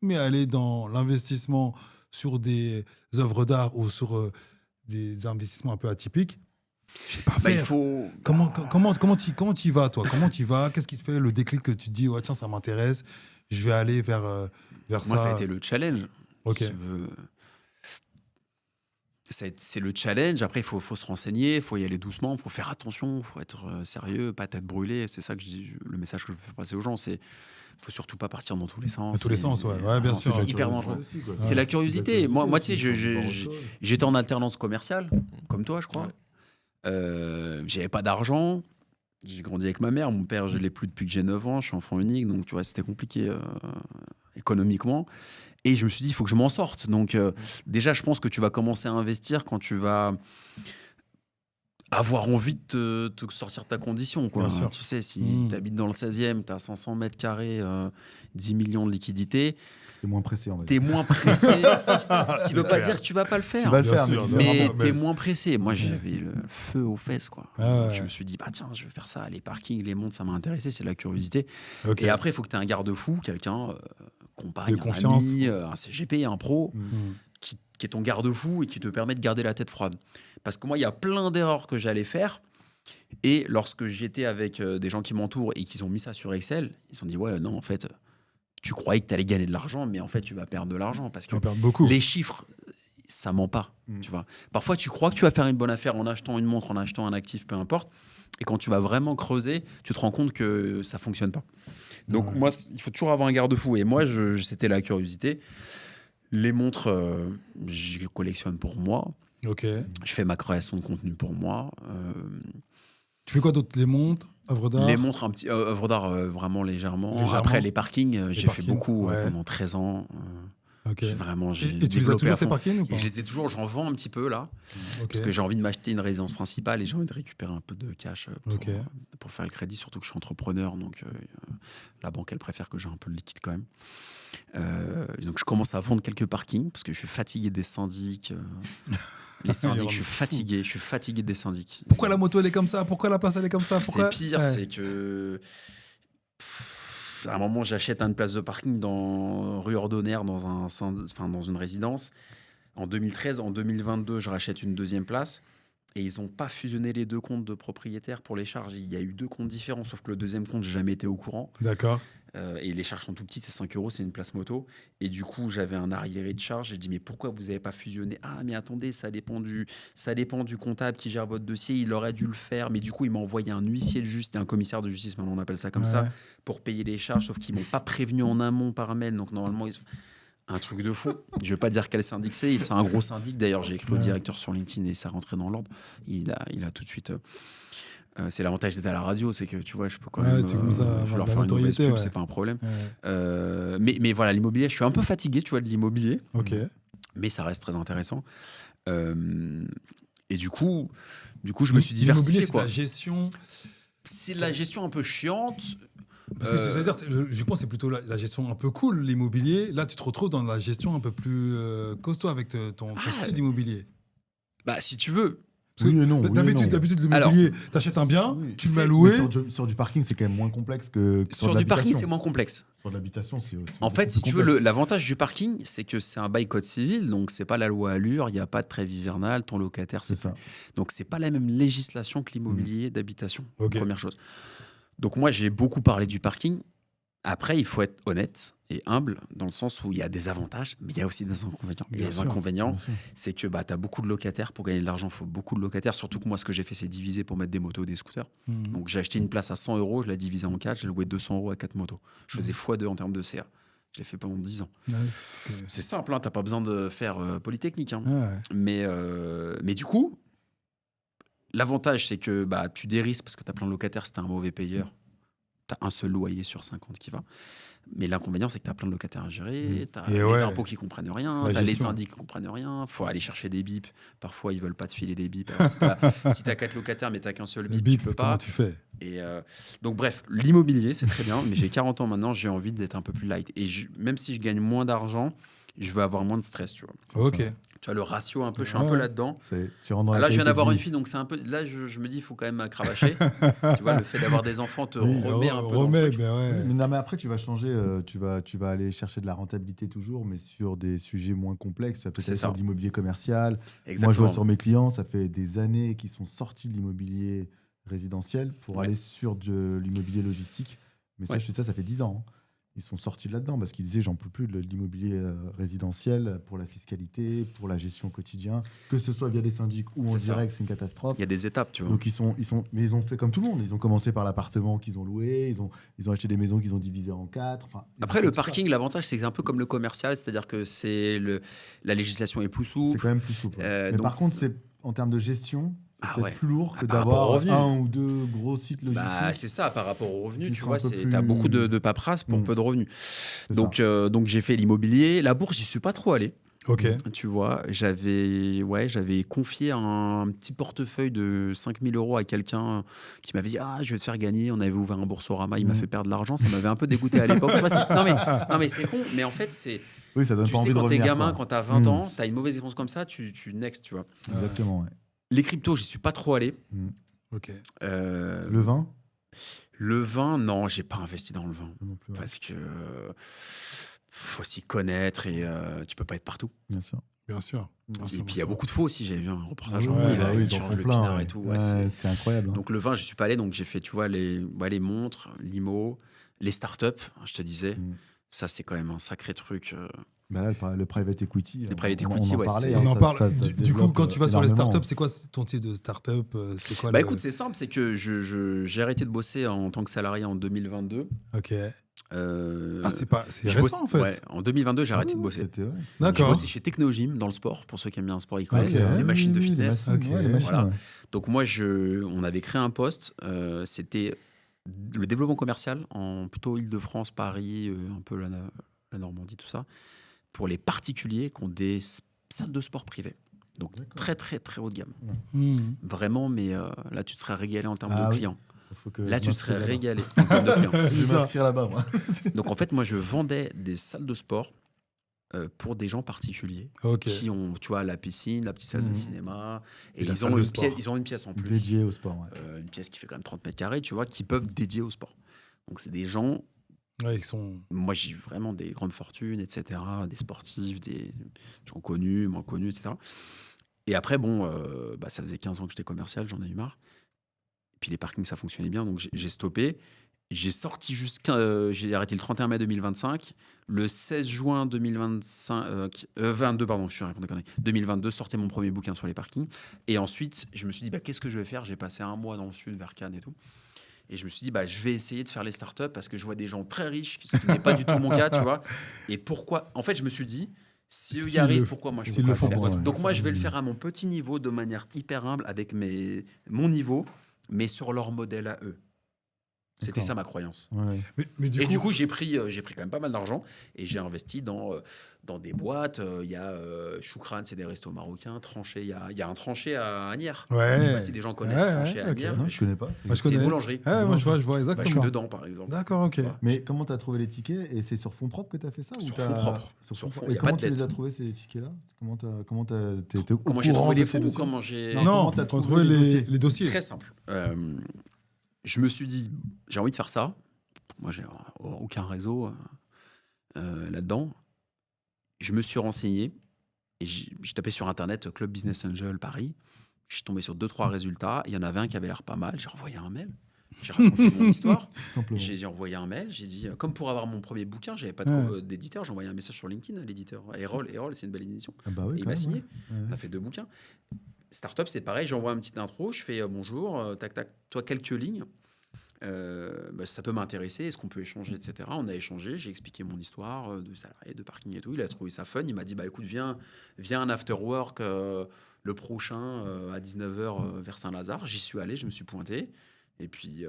Mais aller dans l'investissement sur des œuvres d'art ou sur des investissements un peu atypiques, je sais pas Bah, il faire. faut. Comment tu y vas, toi? Comment tu y vas? Qu'est-ce qui te fait le déclic que tu te dis, ouais, tiens, ça m'intéresse, je vais aller vers Moi, ça? ça a été le challenge. Ok. Si tu veux. C'est le challenge. Après, il faut se renseigner, il faut y aller doucement, il faut faire attention, il faut être sérieux, pas tête brûlée. C'est ça que je dis, le message que je veux faire passer aux gens. C'est faut surtout pas partir dans tous les sens. Dans tous les sens, ouais. Ouais, bien non, sûr. C'est La hyper curiosité dangereux. aussi, quoi. C'est la curiosité. Moi, tu sais, aussi, faut voir autre chose. j'étais en alternance commerciale, comme toi, je crois. Ouais. J'avais pas d'argent. J'ai grandi avec ma mère. Mon père, je l'ai plus depuis que j'ai 9 ans. Je suis enfant unique. Donc, tu vois, c'était compliqué économiquement. Et je me suis dit, il faut que je m'en sorte. Donc, déjà, je pense que tu vas commencer à investir quand tu vas avoir envie de te sortir de ta condition. Quoi. Bien sûr. Tu sais, si tu habites dans le 16e, tu as 500 mètres carrés, 10 millions de liquidités, T'es moins pressé, on va tu es dire. moins pressé. Ce qui ne veut pas clair. dire que tu vas pas le faire. Tu vas le Bien faire, sûr, mais bien Mais sûr. tu es moins pressé. Moi, Ok. j'avais le feu aux fesses. Quoi. Ah ouais. Je me suis dit, bah tiens, je vais faire ça. Les parkings, les montres, ça m'a intéressé. C'est la curiosité. Ok. Et après, il faut que tu aies un garde-fou, quelqu'un, compagne, De un confiance. ami, un CGP, un pro, Mm. qui est ton garde-fou et qui te permet de garder la tête froide. Parce que moi, il y a plein d'erreurs que j'allais faire. Et lorsque j'étais avec des gens qui m'entourent et qui ont mis ça sur Excel, ils se sont dit, ouais, non, en fait, tu croyais que tu allais gagner de l'argent, mais en fait, tu vas perdre de l'argent. Parce Tu que vas perdre beaucoup. les chiffres, ça ment pas. Tu vois. Parfois, tu crois que tu vas faire une bonne affaire en achetant une montre, en achetant un actif, peu importe. Et quand tu vas vraiment creuser, tu te rends compte que ça fonctionne pas. Donc, Ouais. moi, il faut toujours avoir un garde-fou. Et moi, c'était la curiosité. Les montres, je collectionne pour moi. Ok. Je fais ma création de contenu pour moi. Tu fais quoi d'autre? Les montres, œuvres d'art? Les montres, un petit œuvre d'art vraiment légèrement. Légèrement. Après, les parkings, j'ai fait parkings, beaucoup ouais. pendant 13 ans. Ok. Vraiment, j'ai Et tu les as développé toujours à tes fond. parkings ou Et pas? je les ai toujours, j'en vends un petit peu là. Ok. Parce que j'ai envie de m'acheter une résidence principale et j'ai envie de récupérer un peu de cash Ok. pour faire le crédit, surtout que je suis entrepreneur, donc la banque, elle préfère que j'ai un peu de liquide quand même. Donc je commence à vendre quelques parkings parce que je suis fatigué des syndics. Les syndics, je suis fatigué des syndics. Pourquoi la moto elle est comme ça? Pourquoi la place elle est comme ça? Pourquoi... C'est pire, Ouais. c'est que à un moment, j'achète une place de parking dans rue Ordonnaire, dans une résidence. En 2013, en 2022, je rachète une deuxième place. Et ils n'ont pas fusionné les deux comptes de propriétaires pour les charges. Il y a eu deux comptes différents, sauf que le deuxième compte, j'ai jamais été au courant. D'accord. Et les charges sont tout petites, c'est 5 euros, c'est une place moto. Et du coup, j'avais un arriéré de charge. J'ai dit, mais pourquoi vous n'avez pas fusionné? Ah, mais attendez, ça dépend du comptable qui gère votre dossier. Il aurait dû le faire. Mais du coup, il m'a envoyé un huissier de justice, un commissaire de justice, maintenant on appelle ça comme ça, pour payer les charges. Sauf qu'ils ne m'ont pas prévenu en amont par mail. Donc normalement, un truc de fou. Je ne vais pas dire quel syndic c'est. C'est un gros syndic. D'ailleurs, j'ai écrit au directeur sur LinkedIn et ça rentrait dans l'ordre. Il a tout de suite. C'est l'avantage d'être à la radio, c'est que tu vois, je peux quand même tu commences à je avoir leur de la faire une mauvaise notoriété, pub, ouais. c'est pas un problème. Ouais. Mais voilà, l'immobilier, je suis un peu fatigué, tu vois, de l'immobilier, Ok. mais ça reste très intéressant. Et du coup, je me suis diversifié. L'immobilier, c'est de Quoi. la gestion. C'est de la gestion un peu chiante. Parce que c'est-à-dire, je pense que c'est plutôt la gestion un peu cool, l'immobilier. Là, tu te retrouves dans la gestion un peu plus costaud avec ton style d'immobilier. Bah, si tu veux. Oui et non. D'habitude, l'immobilier, t'achètes un bien, Oui. tu le mets à louer. Sur du parking, c'est quand même moins complexe que Sur du parking, c'est moins complexe. Sur l'habitation, c'est aussi. En fait, si tu veux, l'avantage du parking, c'est que c'est un bail code civil, donc c'est pas la loi Allure, il n'y a pas de trêve hivernal, ton locataire, C'est ça. Donc c'est pas la même législation que l'immobilier d'habitation, Ok. première chose. Donc moi, j'ai beaucoup parlé du parking. Après, il faut être honnête et humble dans le sens où il y a des avantages, mais il y a aussi des inconvénients. Et Bien les sûr, inconvénients, Bien sûr. c'est que tu as beaucoup de locataires. Pour gagner de l'argent, il faut beaucoup de locataires. Surtout que moi, ce que j'ai fait, c'est diviser pour mettre des motos et des scooters. Donc j'ai acheté une place à 100 euros, je l'ai divisée en 4, j'ai loué 200 euros à 4 motos. Je faisais x2 en termes de CA. Je l'ai fait pendant 10 ans. Ouais, c'est parce que- C'est simple, hein, tu n'as pas besoin de faire Polytechnique. Hein. Ouais. Mais du coup, l'avantage, c'est que tu dérisques parce que tu as plein de locataires. Si tu un mauvais payeur, tu as un seul loyer sur 50 qui va. Mais l'inconvénient, c'est que tu as plein de locataires à gérer, tu as Et les ouais. impôts qui comprennent rien, La tu as les gestion. syndics qui comprennent rien, il faut aller chercher des bips. Parfois, ils veulent pas te filer des bips. Si tu as 4 locataires, mais tu n'as qu'un seul Le bip, bip, tu peux comment pas. tu fais? Et donc, bref, l'immobilier, c'est très bien, mais j'ai 40 ans maintenant, j'ai envie d'être un peu plus light. Et même si je gagne moins d'argent, je veux avoir moins de stress, tu vois. Ok. Tu vois, le ratio, un peu, je suis un peu Ouais. là-dedans. Tu rentres dans la Là, je viens qualité d'avoir de une vie. fille, donc c'est un peu. Là, je me dis, il faut quand même cravacher. Tu vois, le fait d'avoir des enfants te Oui, remet un peu. Dans le Remets, truc. ben ouais. Mais non, mais après, tu vas changer, tu vas aller chercher de la rentabilité toujours, mais sur des sujets moins complexes. Tu vas peut-être C'est aller ça. sur de l'immobilier commercial. Exactement. Moi, je vois sur mes clients, ça fait des années qu'ils sont sortis de l'immobilier résidentiel pour Ouais. aller sur de l'immobilier logistique. Mais ça, Ouais. je fais ça fait 10 ans. Hein. Ils sont sortis de là-dedans parce qu'ils disaient j'en peux plus de l'immobilier résidentiel pour la fiscalité, pour la gestion au quotidien, que ce soit via des syndics ou en C'est ça. direct, c'est une catastrophe. Il y a des étapes, tu vois. Donc mais ils ont fait comme tout le monde. Ils ont commencé par l'appartement qu'ils ont loué, ils ont acheté des maisons qu'ils ont divisées en 4. Enfin, ils ont Après, fait le tout ça. parking, l'avantage, c'est que c'est un peu comme le commercial, c'est-à-dire que la législation est plus C'est souple. quand même plus souple. Mais donc par contre, c'est en termes de gestion, c'est Ah peut-être ouais. plus lourd que Par rapport au d'avoir revenu. un ou deux gros sites logistiques. C'est ça, par rapport aux revenus, Qui tu sont vois, un peu tu plus- as beaucoup de paperasse pour Mm. peu de revenus. C'est ça. Donc j'ai fait l'immobilier. La bourse, j'y suis pas trop allé. Ok. Tu vois, j'avais confié un petit portefeuille de 5 000 euros à quelqu'un qui m'avait dit « Ah, je vais te faire gagner. » On avait ouvert un Boursorama, il m'a fait perdre de l'argent. Ça m'avait un peu dégoûté à l'époque. Tu vois, non, mais c'est con. Mais en fait, c'est... Oui, ça donne Tu pas sais, envie de quand t'es revenir. gamin, quoi. quand t'as 20 Mm. ans, t'as une mauvaise expérience comme ça, tu next, tu vois. Exactement, ouais. Les cryptos, j'y suis pas trop allé. Ok. Le vin Le vin, non, j'ai pas investi dans le vin. non plus, ouais. Parce que faut s'y connaître et tu peux pas être partout. Bien sûr. Bien sûr. Bien sûr, Et puis il y a beaucoup de faux aussi. J'ai vu un reportage Ouais, en ligne, bah là, oui, sur ils en font le plein. pinard Ouais. et tout. Ouais, c'est incroyable. Hein. Donc le vin, je suis pas allé. Donc j'ai fait, tu vois, les montres, l'IMO, les startups. Je te disais, Mm. ça c'est quand même un sacré truc. Bah là, le private equity. Les private on equity, en ouais, parlait. c'est- hein, On en ça- parle. ça se Du coup, développe, quand tu vas sur les énormément. startups, c'est quoi ton type de startup? C'est quoi Bah écoute, c'est simple, c'est que j'ai arrêté de bosser en tant que salarié en 2022. Ok. Euh, Ah, c'est je récent bosse- en fait. ouais, en 2022, j'ai arrêté Ah de ouais, bosser. c'était J'ai D'accord. bossé chez Technogym dans le sport, pour ceux qui aiment bien le sport, ils connaissent Ok. les machines de fitness. Les machines, Ok. ouais, les machines, Voilà. ouais. Donc moi, on avait créé un poste, c'était le développement commercial en plutôt Île-de-France, Paris, un peu la Normandie, tout ça, pour les particuliers qui ont des salles de sport privées. Donc D'accord. très très très haut de gamme. Mhm. Vraiment, mais là tu te serais régalé en termes Ah de oui. clients. Faut que Là je tu serais m'inscrive là-bas. régalé en termes de clients. Je C'est vais ça. m'inscrire là-bas, moi. Donc en fait, moi je vendais des salles de sport pour des gens particuliers Ok. qui ont, tu vois, la piscine, la petite salle de Mhm. cinéma, Et et la ils salle ont de une sport. pièce, ils ont une pièce en plus, Dédié au sport. Ouais. une pièce qui fait quand même 30 mètres carrés, tu vois, qui peuvent dédier au sport. Donc c'est des gens, Ouais, ils sont. moi j'ai vraiment des grandes fortunes, etc., des sportifs, des gens connus, moins connus, etc. Et après, bon, ça faisait 15 ans que j'étais commercial, j'en ai eu marre. Et puis les parkings, ça fonctionnait bien, donc j'ai stoppé. j'ai arrêté le 31 mai 2025. Le 16 juin 22, pardon, je suis raconté conneries. 2022, sortait mon premier bouquin sur les parkings. Et ensuite, je me suis dit, qu'est-ce que je vais faire? J'ai passé un mois dans le sud, vers Cannes et tout. Et je me suis dit, je vais essayer de faire les startups parce que je vois des gens très riches, ce qui n'est pas du tout mon cas, tu vois. Et pourquoi? En fait, je me suis dit, si eux y arrivent, pourquoi moi je s'ils peux le pas font le faire? pour eux. Donc moi, je vais le faire à mon petit niveau, de manière hyper humble, avec mon niveau, mais sur leur modèle à eux. C'était D'accord. ça ma croyance. Ouais. Mais Et du coup, j'ai pris quand même pas mal d'argent et j'ai investi dans des boîtes. Il y a Choukran, c'est des restos marocains. Tranché, il y a un Tranché à Agnières. Je sais Ouais. pas si des gens connaissent Ouais, Tranché à ok. Agnières. Non, je connais pas. Moi, je C'est connais. une boulangerie. Ouais, moi, je vois Je suis exactement. dedans, par exemple. D'accord, ok. Tu vois. Mais comment tu as trouvé les tickets? Et c'est sur fonds propres que tu as fait ça ou Sur t'as- fonds propres. Sur Sur fonds fonds- propres. y Et a pas comment de tu les dette. as trouvés ces tickets-là? T'étais au Comment j'ai courant trouvé de les ces fonds ou dossiers? comment j'ai... Non. Non, comment t'as on trouvé trouvait les les dossiers. Très simple. Je me suis dit, j'ai envie de faire ça. Moi, j'ai aucun réseau là-dedans. Je me suis renseigné et j'ai tapé sur Internet Club Business Angel Paris. Je suis tombé sur 2-3 résultats. Il y en avait un qui avait l'air pas mal. J'ai envoyé un mail. J'ai raconté mon histoire. Simplement. J'ai envoyé un mail. J'ai dit, comme pour avoir mon premier bouquin, j'avais pas d'éditeur. J'ai envoyé un message sur LinkedIn à l'éditeur. Erol, c'est une belle édition. Ah bah oui, Et il quand m'a même, signé. ouais. On a fait 2 bouquins. Startup, c'est pareil. J'envoie une petite intro. Je fais bonjour, tac, tac, toi, quelques lignes. Ça peut m'intéresser, est-ce qu'on peut échanger, etc. On a échangé, j'ai expliqué mon histoire de salarié, de parking et tout. Il a trouvé ça fun. Il m'a dit, écoute, viens un after work le prochain à 19h vers Saint-Lazare. J'y suis allé, je me suis pointé. Et puis,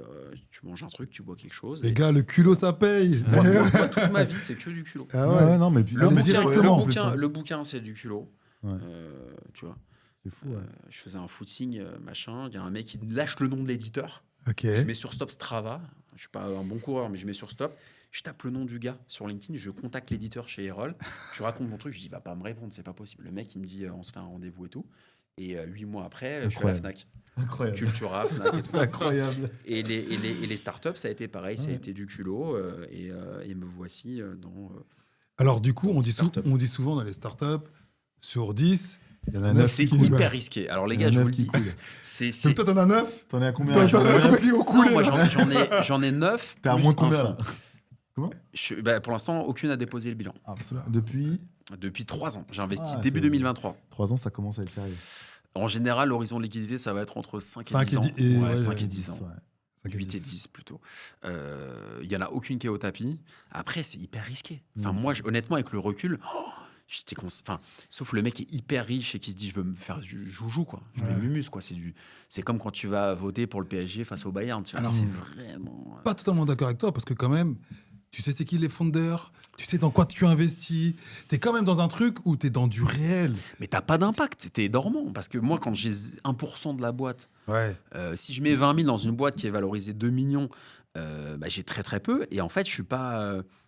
tu manges un truc, tu bois quelque chose. Les gars, le culot, ça paye. Moi, toute ma vie, c'est que du culot. Ah Ouais, ouais. ouais, non, mais puis, Le non, mais bouquin- directement en plus. hein. Le bouquin, c'est du culot. Ouais. Tu vois. C'est fou, ouais. Je faisais un footing, machin. Il y a un mec qui lâche le nom de l'éditeur. Ok. Je mets sur Stop Strava. Je suis pas un bon coureur, mais je mets sur Stop. Je tape le nom du gars sur LinkedIn. Je contacte l'éditeur chez Erol. Je raconte mon truc. Je dis, il va pas me répondre, c'est pas possible. Le mec, il me dit, on se fait un rendez-vous et tout. Et 8 mois après, je suis à la Incroyable. Fnac. Incroyable. Cultura, Fnac et tout. C'est incroyable. Et les startups, ça a été pareil. Ça a Ouais. été du culot. Et me voici dans. Alors, du coup, on dit souvent dans les startups, sur 10, il y en a 9 C'est qui hyper risqué. Alors, les Il y en gars, a je vous le neuf qui dis. coulent. C'est. Donc, toi, t'en as 9. T'en es à combien? T'en j'en ai as neuf. 9 qui vont Non, couler. moi, là. j'en ai 9. T'es à plus moins un combien fonds. là? Pour l'instant, aucune n'a déposé le bilan. Ah, depuis Depuis 3 ans. J'ai investi Ah, début c'est- 2023. 3 ans, ça commence à être sérieux. En général, l'horizon de liquidité, ça va être entre 5 et 5 10 ans. et 10 Ouais, ouais, 5 et ouais, 10 ans. Ouais. 5 et 8 et 10. 10 plutôt. Il n'y en a aucune qui est au tapis. Après, c'est hyper risqué. Enfin, Mm. moi, honnêtement, avec le recul, sauf le mec qui est hyper riche et qui se dit, je veux me faire du joujou, quoi. Je me mumuse, quoi. C'est comme quand tu vas voter pour le PSG face au Bayern. Tu vois, Alors, c'est vraiment. Pas totalement d'accord avec toi, parce que quand même, tu sais c'est qui les fondeurs, tu sais dans quoi tu investis. T'es quand même dans un truc où t'es dans du réel. Mais t'as pas d'impact, t'es dormant. Parce que moi, quand j'ai 1% de la boîte, Ouais. si je mets 20 000 dans une boîte qui est valorisée 2 millions, j'ai très très peu. Et en fait, je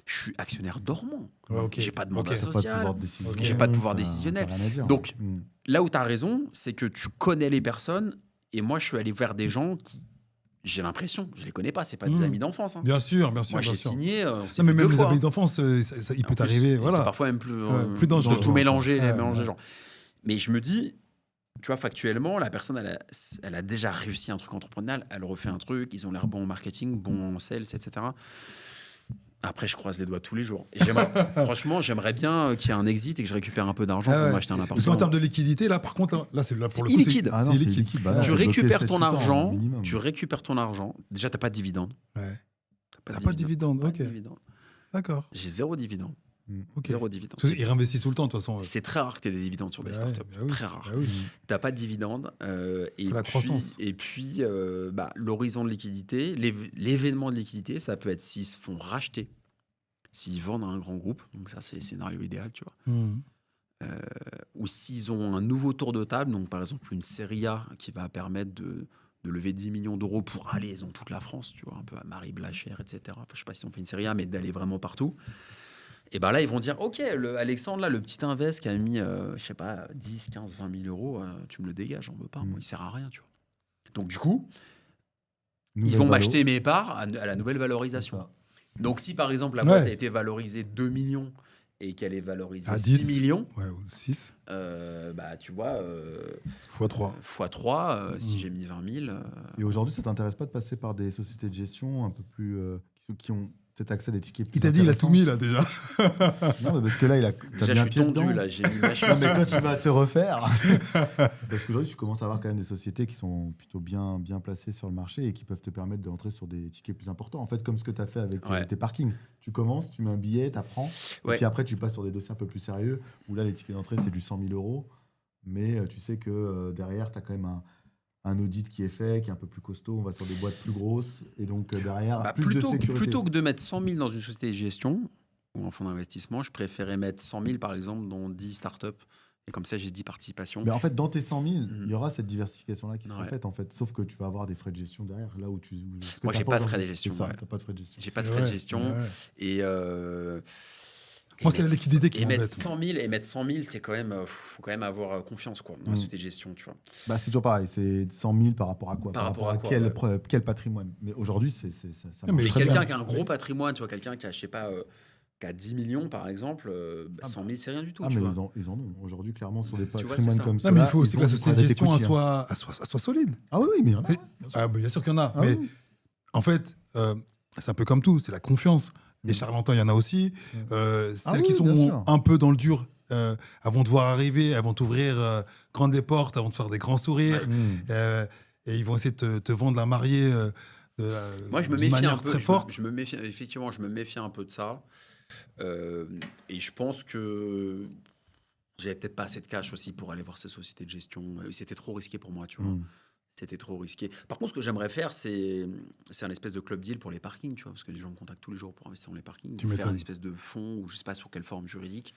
suis actionnaire dormant. Ouais, ok. J'ai pas de mandat Ok. T'as pas de social. pouvoir décisionnel. Ok. J'ai pas de pouvoir t'as- décisionnel. t'as rien à dire. Donc, Mm. Là où tu as raison, c'est que tu connais les personnes. Et moi, je suis allé vers des gens qui, j'ai l'impression, je les connais pas, c'est pas des Mmh. amis d'enfance. Hein. Bien sûr, bien sûr, Moi, bien j'ai sûr. signé. On s'est Non, mais vu même 2 les fois, amis hein. d'enfance, ça, il En peut plus, t'arriver. C'est Voilà. parfois même plus Plus dangereux. de tout mélanger, Ouais, mélanger ouais. les gens. Mais je me dis, tu vois, factuellement, la personne, elle a déjà réussi un truc entrepreneurial, elle refait un truc, ils ont l'air bons en marketing, bons en sales, etc. Après, je croise les doigts tous les jours. Et franchement, j'aimerais bien qu'il y ait un exit et que je récupère un peu d'argent Ah pour ouais. m'acheter un Parce qu'en appartement. termes de liquidité, là, par contre, là, c'est là C'est pour le coup, illiquide. Ah non, c'est c'est liquide. liquide. Bah non, Tu faut bloquer récupères 7-8 ton ans argent, minimum. tu récupères ton argent. Déjà, t'as pas de dividende. Ouais. T'as T'as pas de dividende, Pas ok. de dividende. D'accord. J'ai 0 dividende. Ok. 0 dividende. Parce qu'ils réinvestissent tout le temps, de toute façon. C'est très rare que tu aies des dividendes sur des Bah startups. ouais, bah oui, Très rare. bah oui. T'as pas de dividende. Et La puis, croissance. Et puis, l'horizon de liquidité, l'événement de liquidité, ça peut être s'ils se font racheter, s'ils vendent à un grand groupe. Donc ça, c'est le scénario idéal, tu vois. Mmh. Ou s'ils ont un nouveau tour de table, donc par exemple une série A qui va permettre de lever 10 millions d'euros pour aller dans toute la France, tu vois, un peu à Marie Blachère, etc. Enfin, je sais pas si on fait une série A, mais d'aller vraiment partout. Et ben là, ils vont dire, OK, Alexandre, là, le petit invest qui a mis, je sais pas, 10, 15, 20 000 euros, tu me le dégages, j'en veux pas, moi, il sert à rien, tu vois. Donc du coup, ils Nouvelle vont valo. m'acheter mes parts à la nouvelle C'est valorisation. ça. Donc si par exemple la boîte Ouais. a été valorisée 2 millions et qu'elle est valorisée À 6 10. millions, Ouais, ou 6 bah, tu vois, x 3. x3, si j'ai mis 20 000. Et aujourd'hui, ça t'intéresse pas de passer par des sociétés de gestion un peu plus qui ont peut-être accès à des tickets plus Il t'a dit, il a tout mis là déjà. Non, mais parce que là, t'as Déjà, bien je suis pied tondu, dedans. là, j'ai mis ma Non, chemise. mais quand tu vas te refaire. Parce qu'aujourd'hui, tu commences à avoir quand même des sociétés qui sont plutôt bien placées sur le marché et qui peuvent te permettre d'entrer sur des tickets plus importants. En fait, comme ce que tu as fait avec Ouais. tes parkings. Tu commences, tu mets un billet, tu apprends. Ouais. Et puis après, tu passes sur des dossiers un peu plus sérieux où là, les tickets d'entrée, c'est du 100 000 euros. Mais tu sais que derrière, tu as quand même un audit qui est fait, qui est un peu plus costaud. On va sur des boîtes plus grosses. Et donc, derrière, Bah, plus de sécurité. plutôt que de mettre 100 000 dans une société de gestion ou un fonds d'investissement, je préférais mettre 100 000 par exemple dans 10 startups. Et comme ça, j'ai 10 participations. Mais en fait, dans tes 100 000, il y aura cette diversification-là qui sera Ouais. faite, en fait. Sauf que tu vas avoir des frais de gestion derrière, là où tu... ce que Moi, t'as j'ai pas de aujourd'hui. frais de gestion, C'est ça, ouais. t'as pas de frais de gestion. J'ai pas de frais de gestion. Ouais. Et Moi, c'est la liquidité qui et mettre m'embête. 100 000 et mettre 100 000, c'est quand même, faut quand même avoir confiance quoi dans la société de gestion, tu vois. Bah, c'est toujours pareil, c'est 100 000 par rapport à quoi Par rapport à quoi, quel patrimoine. Mais aujourd'hui, ça Non, mais Mais très quelqu'un bien. qui a un gros patrimoine, tu vois, quelqu'un qui a, je sais pas, qui a 10 millions par exemple, 100 000 c'est rien du tout. Ah, tu mais vois. ils en ont. Aujourd'hui, clairement, sur des vois, patrimoines c'est ça. comme ça. Non, mais il faut aussi ils que la ont du société de private gestion equity, hein. soit solide. Ah oui, mais il y en a. Mais- Ah, bien sûr qu'il y en a. Ah mais oui. en fait, c'est un peu comme tout, c'est la confiance. Les charlatans, il y en a aussi. Celles qui oui, bien sont sûr. un peu dans le dur, elles vont devoir arriver, elles vont t'ouvrir grandes des portes, elles vont te faire des grands sourires. Et ils vont essayer de te vendre la mariée Moi, je me d'une méfie manière un peu. très forte. Je me méfie, effectivement, je me méfie un peu de ça. Et je pense que j'avais peut-être pas assez de cash aussi pour aller voir ces sociétés de gestion. C'était trop risqué pour moi, tu vois. C'était trop risqué. Par contre, ce que j'aimerais faire, c'est un espèce de club deal pour les parkings, tu vois, parce que les gens me contactent tous les jours pour investir dans les parkings. Tu Faire m'étonnes. une espèce de fonds, ou je sais pas sous quelle forme juridique,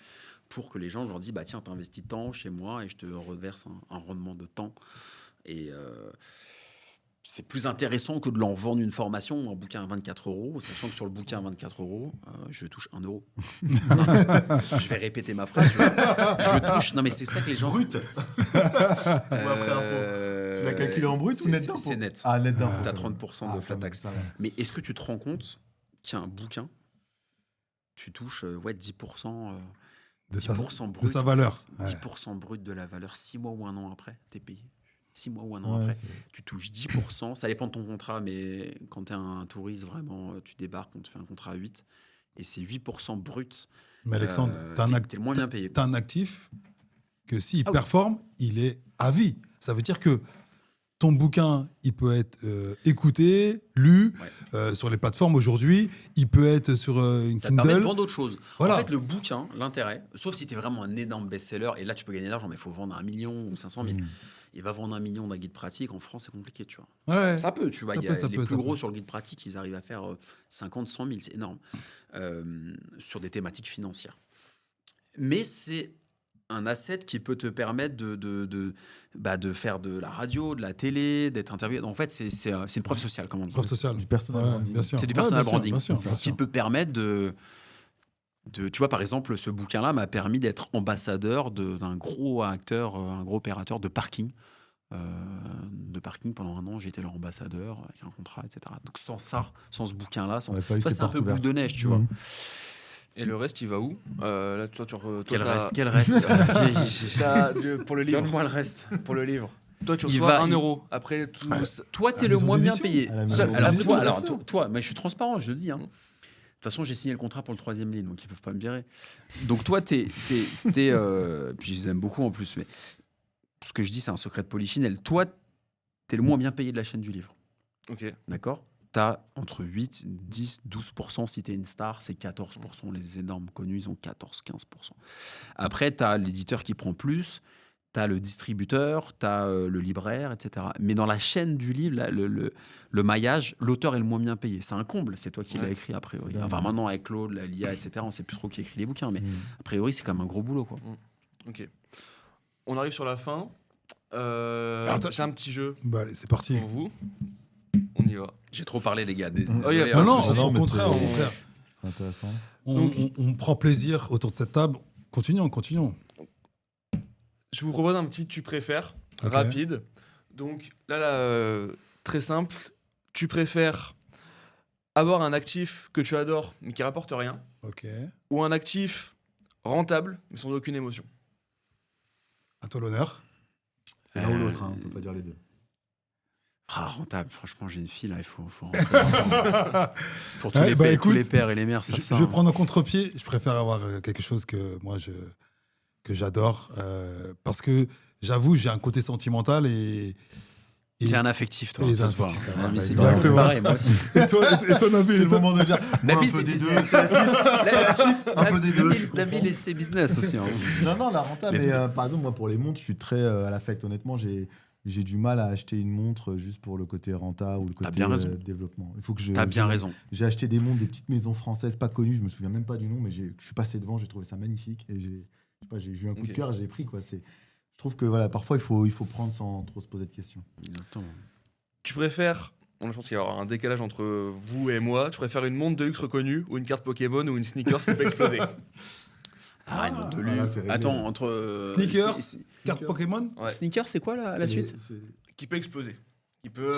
pour que les gens, je leur disent, bah tiens, t'investis tant chez moi et je te reverse un rendement de temps. Et c'est plus intéressant que de leur vendre une formation ou un bouquin à 24 €, sachant que sur le bouquin à 24 €, je touche 1 euro. Je vais répéter ma phrase. Je touche. Non, mais c'est ça que les gens. Brut. après impôt. Tu l'as calculé en brut ou net d'impôt? C'est net. Ah, net d'impôt. T'as 30% de flat tax. Ça va. Mais est-ce que tu te rends compte qu'un bouquin, tu touches 10%, De sa, 10% de brut, sa valeur. Ouais. 10% brut de la valeur, 6 mois ou 1 an après, t'es payé. 6 mois ou 1 an Ouais, après, c'est- tu touches 10%. Ça dépend de ton contrat, mais quand tu es un touriste, vraiment, tu débarques, on te fait un contrat à 8. Et c'est 8% brut. Mais Alexandre, t'es le moins bien payé. t'as un actif que s'il Ah oui. performe, il est à vie. Ça veut dire que ton bouquin, il peut être écouté, lu sur les plateformes aujourd'hui. Il peut être sur une Ça te permet de Kindle. vendre autre chose. Voilà. En fait, le bouquin, l'intérêt, sauf si tu es vraiment un énorme best-seller, et là, tu peux gagner de l'argent, mais il faut vendre 1 million ou 500 000. Il va vendre 1 million d'un guide pratique. En France, c'est compliqué, tu vois. Ouais. Ça peut, tu vois. Ça Il y peut, a ça les peut, plus ça gros peut. sur le guide pratique, ils arrivent à faire 50, 100 000, c'est énorme. Sur des thématiques financières. Mais c'est un asset qui peut te permettre de faire de la radio, de la télé, d'être interviewé. En fait, c'est une preuve sociale, comme on dit. Preuve sociale. Du personal Ouais, branding. bien sûr. C'est du Ouais, personal bien sûr, branding. bien sûr, C'est bien Qui sûr. peut permettre tu vois, par exemple, ce bouquin-là m'a permis d'être ambassadeur d'un gros acteur, un gros opérateur de parking. Pendant 1 an, j'étais leur ambassadeur avec un contrat, etc. Donc sans ça, sans ce bouquin-là, On aurait pas eu toi, ces c'est un portes peu boule ouvertes. de neige, tu vois. Et le reste, il va où Là, toi, Quel t'as- reste, quel reste pour le livre. Donne-moi le reste. Pour le livre. Toi, tu Il reçois va- 1 il- euro. Après tout. Toi, t'es la le maison moins bien d'édition. payé. À la maison Alors, d'édition. toi, mais je suis transparent, je le dis. Hein. De toute façon, j'ai signé le contrat pour le 3e ligne, donc ils peuvent pas me virer. Donc toi, puis je les aime beaucoup en plus, mais ce que je dis, c'est un secret de polichinelle. Toi, t'es le moins bien payé de la chaîne du livre. Ok. D'accord? T'as entre 8, 10, 12%. Si t'es une star, c'est 14%. Les énormes connus, ils ont 14, 15%. Après, t'as l'éditeur qui prend plus, t'as le distributeur, t'as le libraire, etc. Mais dans la chaîne du livre, là, le maillage, l'auteur est le moins bien payé. C'est un comble, c'est toi qui l'as Ouais. écrit a priori. C'est dingue. Enfin, maintenant, avec Claude, la LIA, etc., on sait plus trop qui écrit les bouquins, mais a priori, c'est quand même un gros boulot, quoi. Ok. On arrive sur la fin. Attends. J'ai un petit jeu Bah, allez, c'est parti. pour vous. On y va. J'ai trop parlé, les gars. Oh, y a Désolé, pas hein. de Non, souci. non, au mais contraire, c'est- au contraire. C'est intéressant. On prend plaisir autour de cette table. Continuons. Je vous propose un petit tu préfères Ok. rapide. Donc là, très simple. Tu préfères avoir un actif que tu adores mais qui rapporte rien, Ok. ou un actif rentable, mais sans aucune émotion. À toi l'honneur. C'est l'un ou l'autre, hein, on peut pas dire les deux. Rentable, franchement, j'ai une fille là, il faut rentrer. Pour tous, Ouais, les bah, pères, écoute, tous les pères et les mères, ça Je ça, vais hein. prendre en contre-pied. Je préfère avoir quelque chose que moi que j'adore parce que j'avoue j'ai un côté sentimental et T'es un affectif, toi, et ça se voit. affectif, ça Ouais, va, mais c'est exactement. pareil, moi aussi. et toi Nabil, C'est le moment de dire Nabil, un peu c'est des deux. business. C'est la Suisse, un peu des deux. je comprends. Nabil, c'est business aussi. Hein. Non, la rentable. Mais- Mais par exemple, moi, pour les montres, je suis très à l'affect. Honnêtement, j'ai du mal à acheter une montre juste pour le côté renta ou le côté bien raison. développement. Il faut que T'as bien raison. J'ai acheté des montres, des petites maisons françaises pas connues, je me souviens même pas du nom, mais je suis passé devant, j'ai trouvé ça magnifique et j'ai eu un coup de Ok. cœur, j'ai pris quoi. Je trouve que voilà, parfois il faut prendre sans trop se poser de questions. Exactement. Tu préfères, je pense qu'il y aura un décalage entre vous et moi, tu préfères une montre de luxe reconnue ou une carte Pokémon ou une sneakers qui peut exploser? Ah, une montre de voilà, luxe. c'est réglé. Attends, entre. Sneakers, sne- carte Pokémon. Ouais. Sneakers, c'est quoi la suite Qui peut exploser. Qui peut.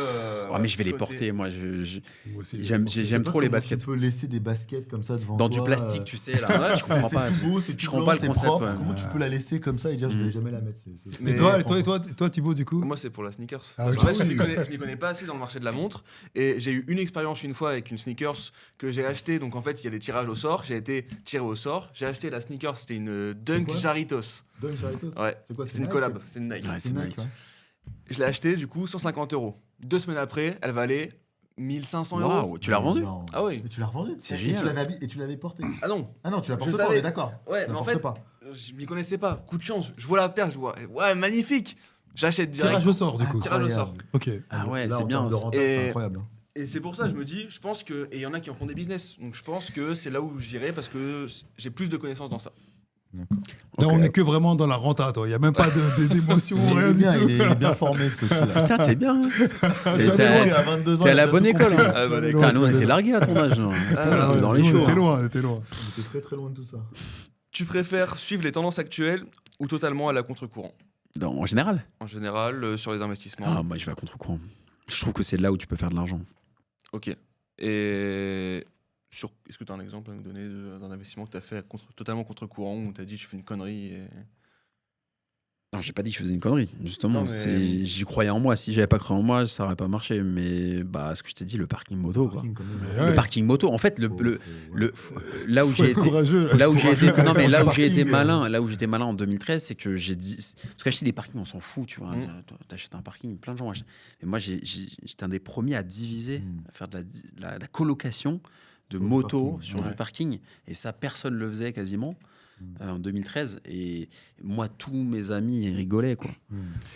Mais je vais les côté- porter, moi. Moi aussi, J'aime Je sais j'aime pas trop les comment baskets. Tu peux laisser des baskets comme ça devant Dans toi, du plastique, tu sais, là. Ouais, Je comprends pas. C'est tout beau, c'est tout je comprends blanc, pas le c'est concept, propre. ouais. Comment tu peux la laisser comme ça et dire je vais jamais la mettre Mais- Et toi Thibaut du coup. Moi, c'est pour la sneakers. Ah, Parce ok. qu'en fait, je n'y connais pas assez dans le marché de la montre. Et j'ai eu une expérience une fois avec une sneakers que j'ai achetée. Donc, en fait, il y a des tirages au sort. J'ai été tiré au sort. J'ai acheté la sneakers. C'était une Dunk quoi Jaritos. Dunk Jaritos. Ouais. C'est quoi? C'est une Nike, collab. C'est une Nike. Ouais, C'est Nike, ouais. Je l'ai acheté, du coup, 150 €. 2 semaines après, elle valait 1500 €. Waouh, tu l'as revendu Non. Ah oui. Et tu l'as revendu? C'est Et génial. tu l'avais porté? Ah non, Ah non, tu la portes Je pas, on savais. est d'accord. ouais, Tu mais la en portes fait, pas. je m'y connaissais pas. Coup de chance. Je vois la paire, je vois, ouais, magnifique. J'achète direct. Tirage au sort du coup. Tirage au sort. Ok. Ah ouais, Là, c'est en bien. termes de rentable, Et- c'est incroyable. Et c'est pour ça que je me dis, je pense que. Et il y en a qui en font des business. Donc je pense que c'est là où j'irai parce que j'ai plus de connaissances dans ça. D'accord. Là Ok. on est que vraiment dans la renta, toi. Il y a même pas d'émotion, Il rien est du bien, tout. il est bien formé ce petit-là. Putain, t'es bien. hein. Tu T'es vas t'es loin. à- à 22 ans, t'es à il la a bonne tout école. compris. hein. Ah, bah, Putain, loin, nous, on tu vas était loin. largués à ton âge. là. Ah, C'était dans Nous, les on shows. était hein. loin, on était loin. On était très très loin de tout ça. Tu préfères suivre les tendances actuelles ou totalement à la contre-courant? En général. En général, sur les investissements. Ah, moi, je vais à contre-courant. Je trouve que c'est là où tu peux faire de l'argent. Ok. Et est-ce que tu as un exemple à nous donner d'un investissement que tu as fait totalement contre-courant où tu as dit je fais une connerie et... Non, j'ai pas dit que je faisais une connerie. Justement, Non, mais- j'y croyais en moi. Si j'avais pas cru en moi, ça aurait pas marché. Mais ce que je t'ai dit, le parking moto, quoi. Parking, quand même. Mais ouais. Le parking moto, en fait, là où Faut j'ai être été, courageux. là où j'ai été, non mais là où j'ai été Parking, malin, là où j'étais malin en 2013, c'est que j'ai dit, parce qu'acheter des parkings, on s'en fout, tu vois. T'achètes un parking, plein de gens achètent. Et moi, j'étais un des premiers à diviser, à faire de la colocation de Sur le motos parking, sur ouais. le parking. Et ça, personne le faisait quasiment en 2013. Et moi, tous mes amis ils rigolaient, quoi.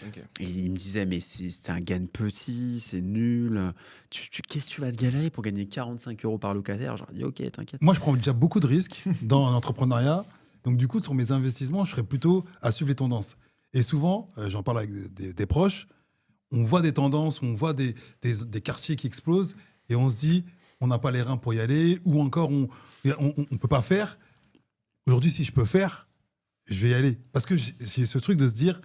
Ok. Et ils me disaient, mais c'est un gain petit, c'est nul. Qu'est-ce que tu vas te galérer pour gagner 45 € par locataire? J'aurais dit, ok, t'inquiète. Moi, je prends déjà beaucoup de risques dans l'entrepreneuriat. Donc, du coup, sur mes investissements, je serais plutôt à suivre les tendances. Et souvent, j'en parle avec des proches, on voit des tendances, on voit des quartiers qui explosent et on se dit, on n'a pas les reins pour y aller ou encore, on ne peut pas faire. Aujourd'hui, si je peux faire, je vais y aller. Parce que j'ai ce truc de se dire,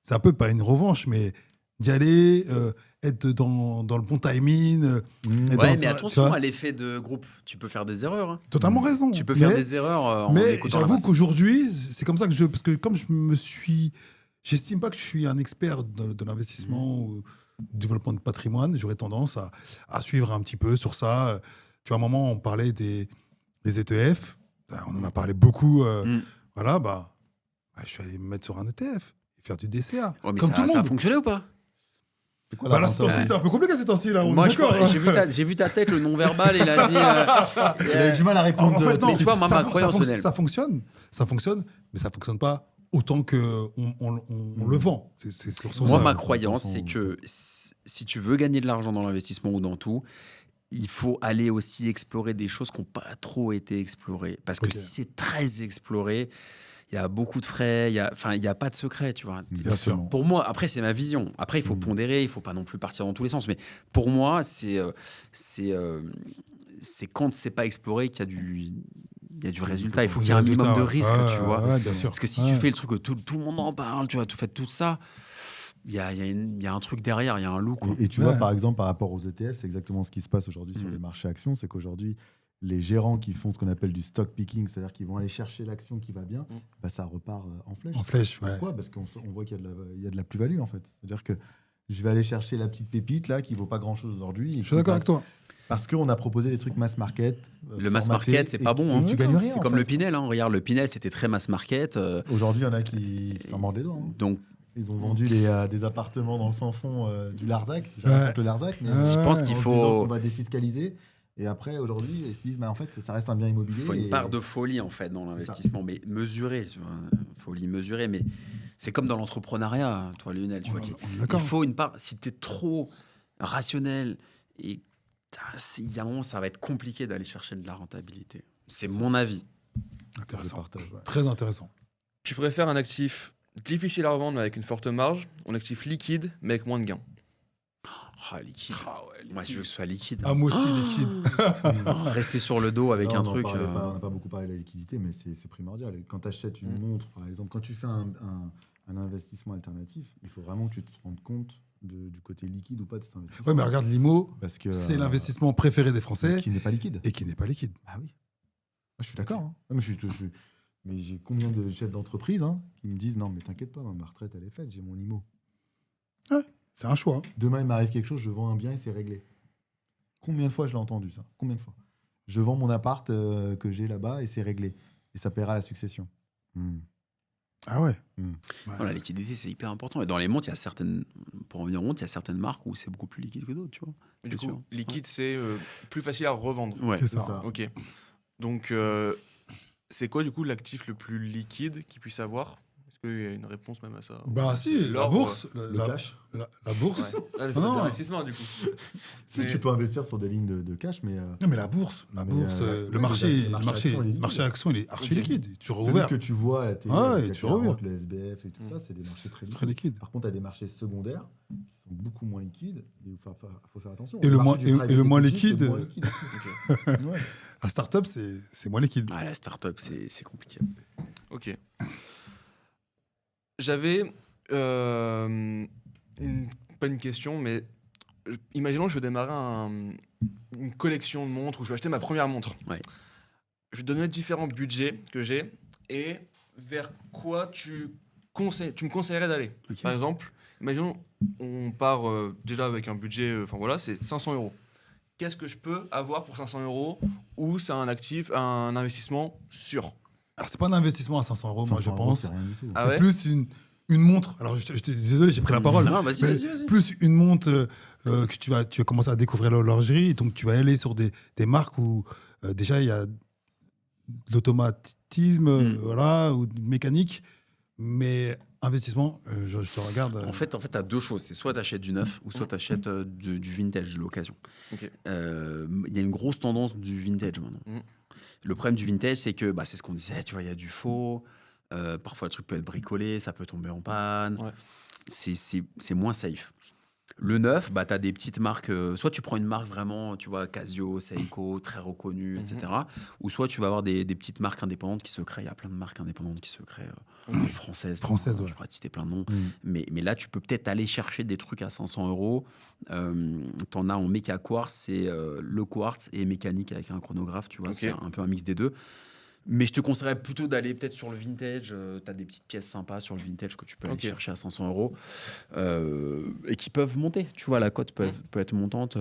c'est un peu pas une revanche, mais d'y aller, être dans le bon timing. être Ouais, dans- mais tu attention vois. à l'effet de groupe. Tu peux faire des erreurs. Hein. Totalement raison. Tu peux faire Mais- des erreurs en Mais écoutant la j'avoue masse. qu'aujourd'hui, c'est comme ça que parce que comme j'estime pas que je suis un expert de l'investissement ou du développement de patrimoine, j'aurais tendance à suivre un petit peu sur ça. Tu vois, à un moment, on parlait des ETF. On en a parlé beaucoup. Voilà, je suis allé me mettre sur un ETF et faire du DCA. Ouais, mais comme tout le ça a monde. fonctionné ou pas? C'est quoi Bah la là, ces rentable temps-ci, c'est un peu compliqué ces temps-ci là. On Moi, est d'accord. hein. j'ai vu ta tête, le non-verbal, il a dit. Il a eu du mal à répondre. En fait, non, Mais tu vois, moi, ma ça croyance, fonctionne, Lionel. ça fonctionne, mais ça fonctionne pas autant que on le vend. C'est sur Moi, ça. ma croyance, c'est que si tu veux gagner de l'argent dans l'investissement ou dans tout, il faut aller aussi explorer des choses qui n'ont pas trop été explorées. Parce que Ok. si c'est très exploré, il y a beaucoup de frais, il n'y a pas de secret, tu vois. Bien sûr. Pour moi, après, c'est ma vision. Après, il faut pondérer, il ne faut pas non plus partir dans tous les sens. Mais pour moi, c'est quand c'est pas exploré qu'il y a du résultat. Il faut qu'il y ait un minimum de risque, tu vois. Ouais, bien sûr. Parce que si tu fais le truc que tout le monde en parle, tu vois, tu fais tout ça, il y a un truc derrière, il y a un loup, quoi. Et tu Ouais. vois, par exemple, par rapport aux ETF, c'est exactement ce qui se passe aujourd'hui sur Mhm. les marchés actions. C'est qu'aujourd'hui, les gérants qui font ce qu'on appelle du stock picking, c'est-à-dire qu'ils vont aller chercher l'action qui va bien, bah, ça repart en flèche. En flèche, ouais. Pourquoi ? Parce qu'on voit qu'il y a de la plus-value, en fait. C'est-à-dire que je vais aller chercher la petite pépite là qui vaut pas grand-chose aujourd'hui. Je suis d'accord avec toi. Parce qu'on a proposé des trucs mass market. Le mass formatés, market, c'est et pas qui- bon. et Hein. tu gagnes rien. C'est en comme fait. le Pinel. Hein. Regarde, le Pinel, c'était très mass market. Aujourd'hui, il y en a qui s'en mordent les doigts. Hein. Donc, Ils ont vendu des appartements dans le fin fond du Larzac. J'invente le Larzac, mais je pense qu'il en se faut- disant qu'on va défiscaliser. Et après, aujourd'hui, ils se disent, bah, en fait, ça reste un bien immobilier. il faut une et- part de folie en fait dans l'investissement, mais mesurée, tu vois, folie mesurée. Mais c'est comme dans l'entrepreneuriat, toi Lionel, tu vois. On est Il d'accord. faut une part. Si tu es trop rationnel et il y a un moment, ça va être compliqué d'aller chercher de la rentabilité. C'est mon avis. Je Intéressant. partage, ouais. Très intéressant. Tu préfères un actif difficile à revendre mais avec une forte marge ou un actif liquide mais avec moins de gains? Ah, liquide. Moi, je veux que ce soit liquide. Ah, moi aussi, liquide. Rester sur le dos avec Non, un on en truc. parlait pas- on n'a pas beaucoup parlé de la liquidité, mais c'est primordial. Et quand tu achètes une montre, par exemple, quand tu fais un investissement alternatif, il faut vraiment que tu te rendes compte du côté liquide ou pas de cet investissement. Ouais, mais regarde, l'IMO, Parce que c'est l'investissement préféré des Français qui n'est pas liquide. et qui n'est pas liquide. Ah oui. Moi, je suis d'accord. Hein. Non, mais j'ai combien de chefs d'entreprise qui me disent non, mais t'inquiète pas, ma retraite elle est faite, j'ai mon IMO. C'est un choix. Demain, il m'arrive quelque chose, je vends un bien et c'est réglé. Combien de fois je l'ai entendu ça? Combien de fois? Je vends mon appart que j'ai là-bas et c'est réglé. Et ça paiera la succession. Ah ouais. Hmm. Ouais. Non, la liquidité, c'est hyper important. Et dans les montres, il y a certaines, pour en venir aux montres, il y a certaines marques où c'est beaucoup plus liquide que d'autres, tu vois. Du C'est coup, sûr. liquide, c'est plus facile à revendre. Ouais. C'est C'est ça. ça. Ok. Donc, c'est quoi du coup l'actif le plus liquide qu'il puisse avoir? Est-ce qu'il y a une réponse même à ça? Bah si, la L'or, bourse. Le La, cash. la bourse. Ouais. Ah, mais c'est Non. pas de l'investissement du coup. Si Mais- tu peux investir sur des lignes de cash, mais Non, mais la bourse. La Mais, bourse, ouais, le marché, le marché action, il est liquide. marché action, il est archi Ok. liquide. Il est toujours celui ouvert. que tu vois à la télé, Ah ouais, le CAC tu reviens. 40, le SBF et tout ça, c'est des marchés très Très liquides. liquide. Par contre, tu as des marchés secondaires qui sont beaucoup moins liquides et il faut faire attention. Et le marché moins- du et private le moins equity, c'est liquide- moins liquide. Ouais. La start-up, c'est moins liquide. Ah, la start-up, c'est compliqué. Ok. J'avais pas une question, mais imaginons que je veux démarrer une collection de montres ou je veux acheter ma première montre. Ouais. Je vais te donner différents budgets que j'ai et vers quoi tu me conseillerais d'aller. Ok. Par exemple, imaginons on part déjà avec un budget, enfin voilà, c'est 500 €. Qu'est-ce que je peux avoir pour 500 € ou c'est un actif, un investissement sûr? Alors, c'est pas un investissement à 500 euros, moi, je 500 euros, pense. c'est rien du tout. Ah C'est ouais plus une montre. Alors, désolé, j'ai pris la parole. Non, vas-y, Mais vas-y. plus une montre que tu vas commencer à découvrir l'horlogerie. Donc, tu vas aller sur des marques où déjà il y a de l'automatisme, voilà, ou de mécanique. Mais investissement, je te regarde. En fait, tu as deux choses. C'est soit tu achètes du neuf ou soit tu achètes du vintage, de l'occasion. Ok. Il y a une grosse tendance du vintage maintenant. Mm. Le problème du vintage, c'est que c'est ce qu'on disait, tu vois, il y a du faux. Parfois, le truc peut être bricolé, ça peut tomber en panne. Ouais. C'est moins safe. Le neuf, tu as des petites marques. Soit tu prends une marque vraiment, tu vois, Casio, Seiko, très reconnue, etc. Ou soit tu vas avoir des petites marques indépendantes qui se créent. Il y a plein de marques indépendantes qui se créent françaises. Françaises, ouais. Je pourrais te citer plein de noms. Mais là, tu peux peut-être aller chercher des trucs à 500 €. T'en as en méca quartz, c'est le quartz et mécanique avec un chronographe, tu vois. Ok. C'est un peu un mix des deux. Mais je te conseillerais plutôt d'aller peut-être sur le vintage. Tu as des petites pièces sympas sur le vintage que tu peux aller Ok. chercher à 500 € et qui peuvent monter. Tu vois, la cote peut être montante.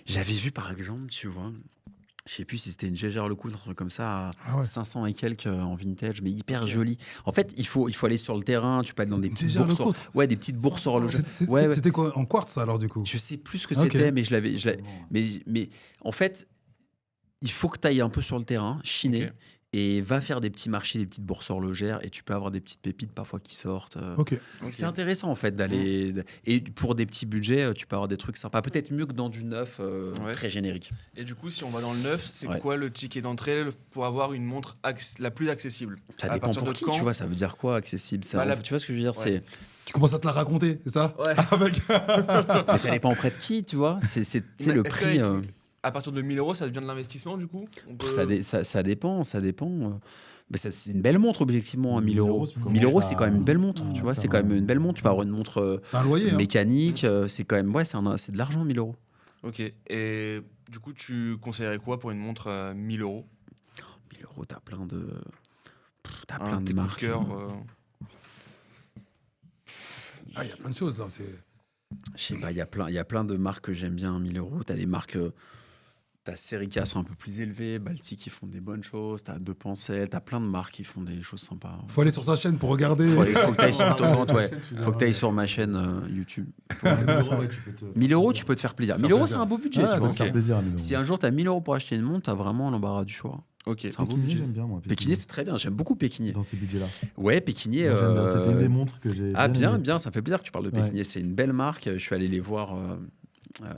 J'avais vu par exemple, tu vois, je sais plus si c'était une Gégère Lecoultre, un truc comme ça, à Ah ouais. 500 et quelques en vintage, mais hyper joli. En fait, il faut aller sur le terrain. Tu peux aller dans des petites Gégère bourses. Lecoultre. Ouais, des petites bourses horlogères. Ouais. C'était quoi en quartz alors du coup? Je sais plus ce que Ok. c'était, mais mais en fait, il faut que tu ailles un peu sur le terrain, chiner, Ok. et va faire des petits marchés, des petites bourses horlogères, et tu peux avoir des petites pépites parfois qui sortent. Ok. C'est intéressant en fait d'aller. Et pour des petits budgets, tu peux avoir des trucs sympas. Peut-être mieux que dans du neuf Ouais. très générique. Et du coup, si on va dans le neuf, c'est Ouais. quoi le ticket d'entrée pour avoir une montre la plus accessible? Ça À dépend partir pour de qui, quand tu vois, ça veut dire quoi accessible ça, Bah, Tu vois ce que je veux dire Ouais. Tu commences à te la raconter, c'est ça? Ouais. Avec... Mais ça dépend auprès de qui, tu vois. C'est tu sais, Mais le est-ce prix. qu'avec- À partir de 1000 €, ça devient de l'investissement du coup? On peut- Ça dépend. Mais c'est une belle montre, objectivement, à 1000 €. tu 1000 € commences c'est quand même une belle montre, à tu vois. faire C'est quand même un- une belle montre. Tu peux avoir une montre C'est un loyer. Hein. mécanique. C'est quand même. Ouais, c'est de l'argent, 1000 €. Ok. Et Du coup, tu conseillerais quoi pour une montre à 1000 euros? 1000 euros, t'as plein de. T'as Un plein de tes coups de marques. cœur, Ah, il y a plein de choses là. Je sais pas, il y a plein de marques que j'aime bien à 1000 euros. T'as des marques. T'as Serica, sont un peu plus élevées. Baltic, qui font des bonnes choses. T'as De Pensel. T'as plein de marques qui font des choses sympas. Faut aller sur sa chaîne pour regarder. Faut que t'ailles sur ton compte, ouais. Tu Faut que t'ailles sur ma chaîne YouTube. 1000 euros, tu peux te faire plaisir. Faire 1000 euros, c'est plaisir. un beau budget. Ouais, tu ça vois, me Ça fait ok. plaisir à 1000 euros. Si un jour t'as 1000 euros pour acheter une montre, t'as vraiment l'embarras du choix. Ok. C'est un beau Pékinier, budget. j'aime bien, moi. Pékinier, c'est très bien. J'aime beaucoup Pékinier. Dans ces budgets-là. Ouais, Pékinier. Moi, j'aime bien. C'était une des montres que j'ai. Ah bien, aimé. bien, ça fait plaisir que tu parles de Ouais. Pékinier. C'est une belle marque. Je suis allé les voir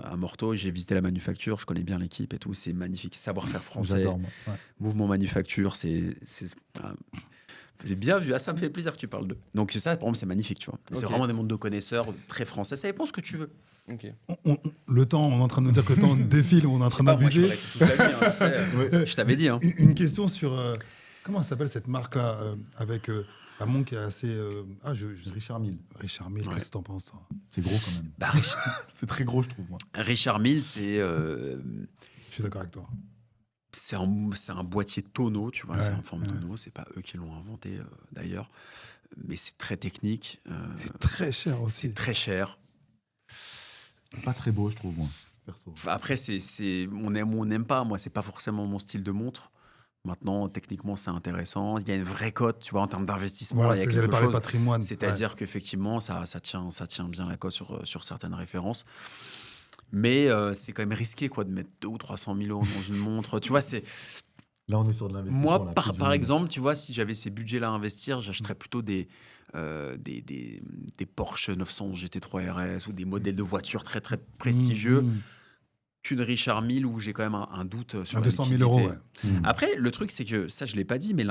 à Morteau. J'ai visité la manufacture. Je connais bien l'équipe et tout. C'est magnifique. Savoir-faire français. J'adore, moi. Ouais. Mouvement manufacture. C'est bien vu. Ah, ça me fait plaisir que tu parles d'eux. Donc ça, pour moi, c'est magnifique. Tu vois. C'est Ok. vraiment des montres de connaisseurs très français. Ça dépend ce que tu veux. Ok. Le temps, on est en train de nous dire que le temps défile, on est en train Pas, moi, je peux d'abuser. rester toute la vie, hein, tu sais. Ouais. Je t'avais dit. Hein. Une question sur. Comment s'appelle cette marque-là avec la montre qui est assez. Richard Mille. Richard Mille, Ouais. qu'est-ce que t'en penses toi C'est gros quand même. Bah, C'est très gros, je trouve, moi. Richard Mille, c'est Je suis d'accord avec toi. un boîtier tonneau, tu vois, Ouais, c'est en forme ouais. tonneau. C'est pas eux qui l'ont inventé d'ailleurs, mais c'est très technique. C'est très cher aussi. C'est très cher. Pas très beau, je trouve, moi. Perso. Enfin, après, on aime ou on n'aime pas. Moi, c'est pas forcément mon style de montre. Maintenant, techniquement, c'est intéressant. Il y a une vraie cote, tu vois, en termes d'investissement. Voilà, il y a j'allais quelque parler chose. patrimoine. C'est-à-dire qu'effectivement, ça tient bien la cote sur certaines références. Mais c'est quand même risqué quoi, de mettre 200 ou 300 000 euros dans une montre. Tu vois, c'est. Là, on est sur de l'investissement. Moi, là, par plus du par monde. exemple, tu vois, si j'avais ces budgets-là à investir, j'achèterais plutôt des Porsche 911 GT3 RS ou des modèles de voitures très, très prestigieux qu'une Richard Mille où j'ai quand même un doute sur À la 200 000 euros, liquidité. ouais. Après, le truc, c'est que ça, je ne l'ai pas dit, mais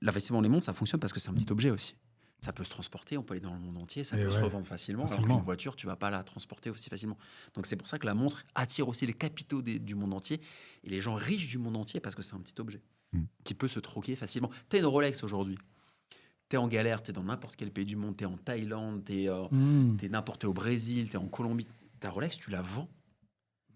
l'investissement dans les montres, ça fonctionne parce que c'est un petit objet aussi. Ça peut se transporter, on peut aller dans le monde entier, ça Et peut se ouais, revendre facilement. Alors facilement. qu'une voiture, tu vas pas la transporter aussi facilement. Donc c'est pour ça que la montre attire aussi les capitaux du monde entier et les gens riches du monde entier parce que c'est un petit objet qui peut se troquer facilement. Tu as une Rolex aujourd'hui. Tu es en galère, tu es dans n'importe quel pays du monde, tu es en Thaïlande, tu es n'importe où au Brésil, tu es en Colombie. Ta Rolex, tu la vends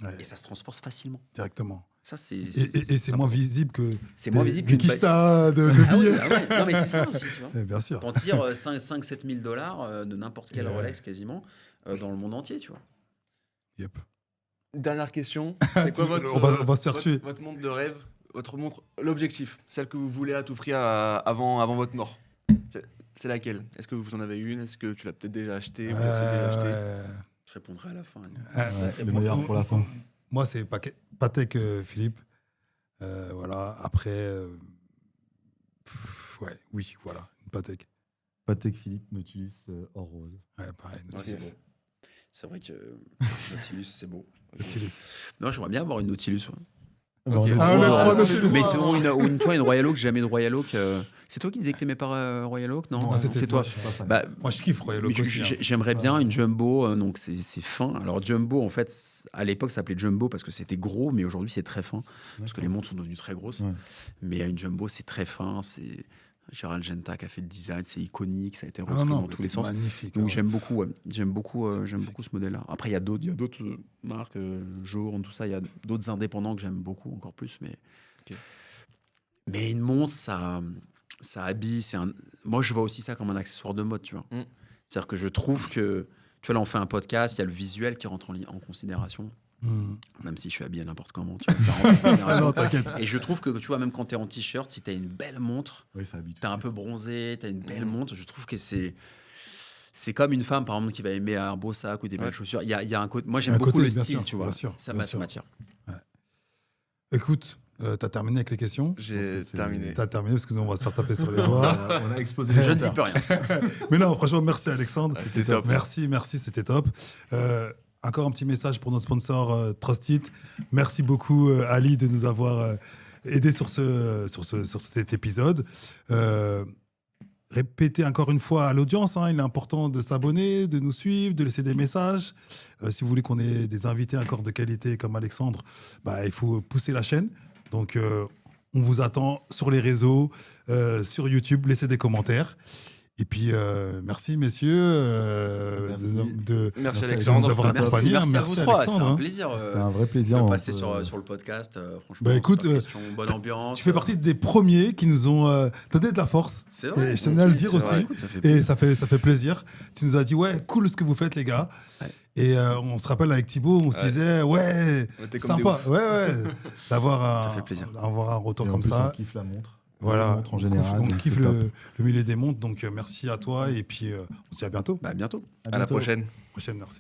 Ouais, et ça se transporte facilement. directement. Ça, c'est Et c'est moins visible que c'est moins des- visible des qu'une quichetas de Ah oui, billets. ah ouais. Non, mais c'est ça aussi, tu vois. Eh, bien sûr. T'en tires 5-7 000 $ de n'importe quel Ouais. Rolex quasiment dans le monde entier, tu vois. Yep. Dernière question. C'est quoi votre, On va se faire tuer. votre montre de rêve, votre montre, l'objectif, celle que vous voulez à tout prix avant votre mort. C'est laquelle? Est-ce que vous en avez une? Est-ce que tu l'as peut-être déjà achetée? Vous l'avez déjà achetée Je répondrai à la fin. Ouais, le meilleur pour la fin. Moi, c'est Patek Philippe. Voilà. Après, oui, voilà, une Patek. Patek Philippe, Nautilus, or rose. Ouais, pareil. Ouais, Nautilus. c'est beau. C'est vrai que Nautilus, c'est beau. Nautilus. Non, j'aimerais bien avoir une Nautilus. Ouais. Bah, Ok. on est Ah, on est trop, trois là. Nautilus. Mais c'est bon, une Royal Oak, j'ai jamais de Royal Oak. C'est toi qui disais que t'aimais pas Royal Oak? Non, Non, c'était c'est toi. Je suis pas fan. Bah, Moi, je kiffe Royal mais Oak aussi. hein. j'aimerais bien une Jumbo, donc c'est fin. Alors Jumbo, en fait, à l'époque, ça s'appelait Jumbo parce que c'était gros, mais aujourd'hui, c'est très fin. Parce que les montres sont devenues très grosses. Ouais. Mais une Jumbo, c'est très fin. C'est Gérald Genta qui a fait le design, c'est iconique, ça a été repris Ah, non, dans non, tous les c'est sens. magnifique. Donc ouais. j'aime beaucoup, ouais. j'aime beaucoup magnifique. ce modèle-là. Après, il y a d'autres marques, Journe, tout ça. Il y a d'autres indépendants que j'aime beaucoup, encore plus. Mais une montre, ça habille. Moi, je vois aussi ça comme un accessoire de mode, tu vois. Mm. C'est-à-dire que je trouve que, tu vois, là, on fait un podcast, il y a le visuel qui rentre en considération. Même si je suis habillé n'importe comment, tu vois, ça rentre en Ah considération. non, t'inquiète. Et je trouve que, tu vois, même quand tu es en t-shirt, si tu as une belle montre, Oui, ça habite. tu es un peu bronzé, tu as une belle Mhm. montre, je trouve que c'est comme une femme, par exemple, qui va aimer un beau sac ou des belles Ouais. chaussures. Il y a un côté. Moi, Il y a j'aime un beaucoup côté, le bien style, sûr, tu vois. bien sûr, Ça bien sûr. m'attire. Écoute, t'as terminé avec les questions? J'ai c'est- terminé. T'as terminé parce que sinon on va se faire taper sur les On doigts. a explosé Je les ne dis compteurs. plus rien. Mais non, franchement, merci Alexandre. Ah, c'était top. Merci, c'était top. Encore un petit message pour notre sponsor Trustit. Merci beaucoup Ali de nous avoir aidé sur cet épisode. Répétez encore une fois à l'audience, hein, il est important de s'abonner, de nous suivre, de laisser des messages. Si vous voulez qu'on ait des invités encore de qualité comme Alexandre, il faut pousser la chaîne. Donc, on vous attend sur les réseaux, sur YouTube, laissez des commentaires. Et puis, merci, messieurs, Merci. Merci, de Alexandre. nous avoir Merci, accompagnés. merci à Merci, vous trois. C'était Alexandre. un hein. plaisir C'était un vrai plaisir. de on passer peut- sur le podcast. Franchement, Bah, écoute, super question, bonne ambiance. Tu fais partie des premiers qui nous ont donné de la force. C'est vrai. Et je tenais à le dire c'est aussi. vrai. Écoute, ça fait Et plaisir. ça fait plaisir. Tu nous as dit, ouais, cool ce que vous faites, les gars. Ouais. Et on se rappelle avec Thibaut, on se Ouais. disait, ouais, On était comme des sympa. Ouais. D'avoir Ça fait plaisir. avoir un retour Et en comme plus, ça. on kiffe la montre. Voilà. La montre en général. On donc kiffe c'est top. le milieu des montres. Donc, merci à toi. Et puis, on se dit à bientôt. Bah, à bientôt. À la bientôt. prochaine. Prochaine, merci.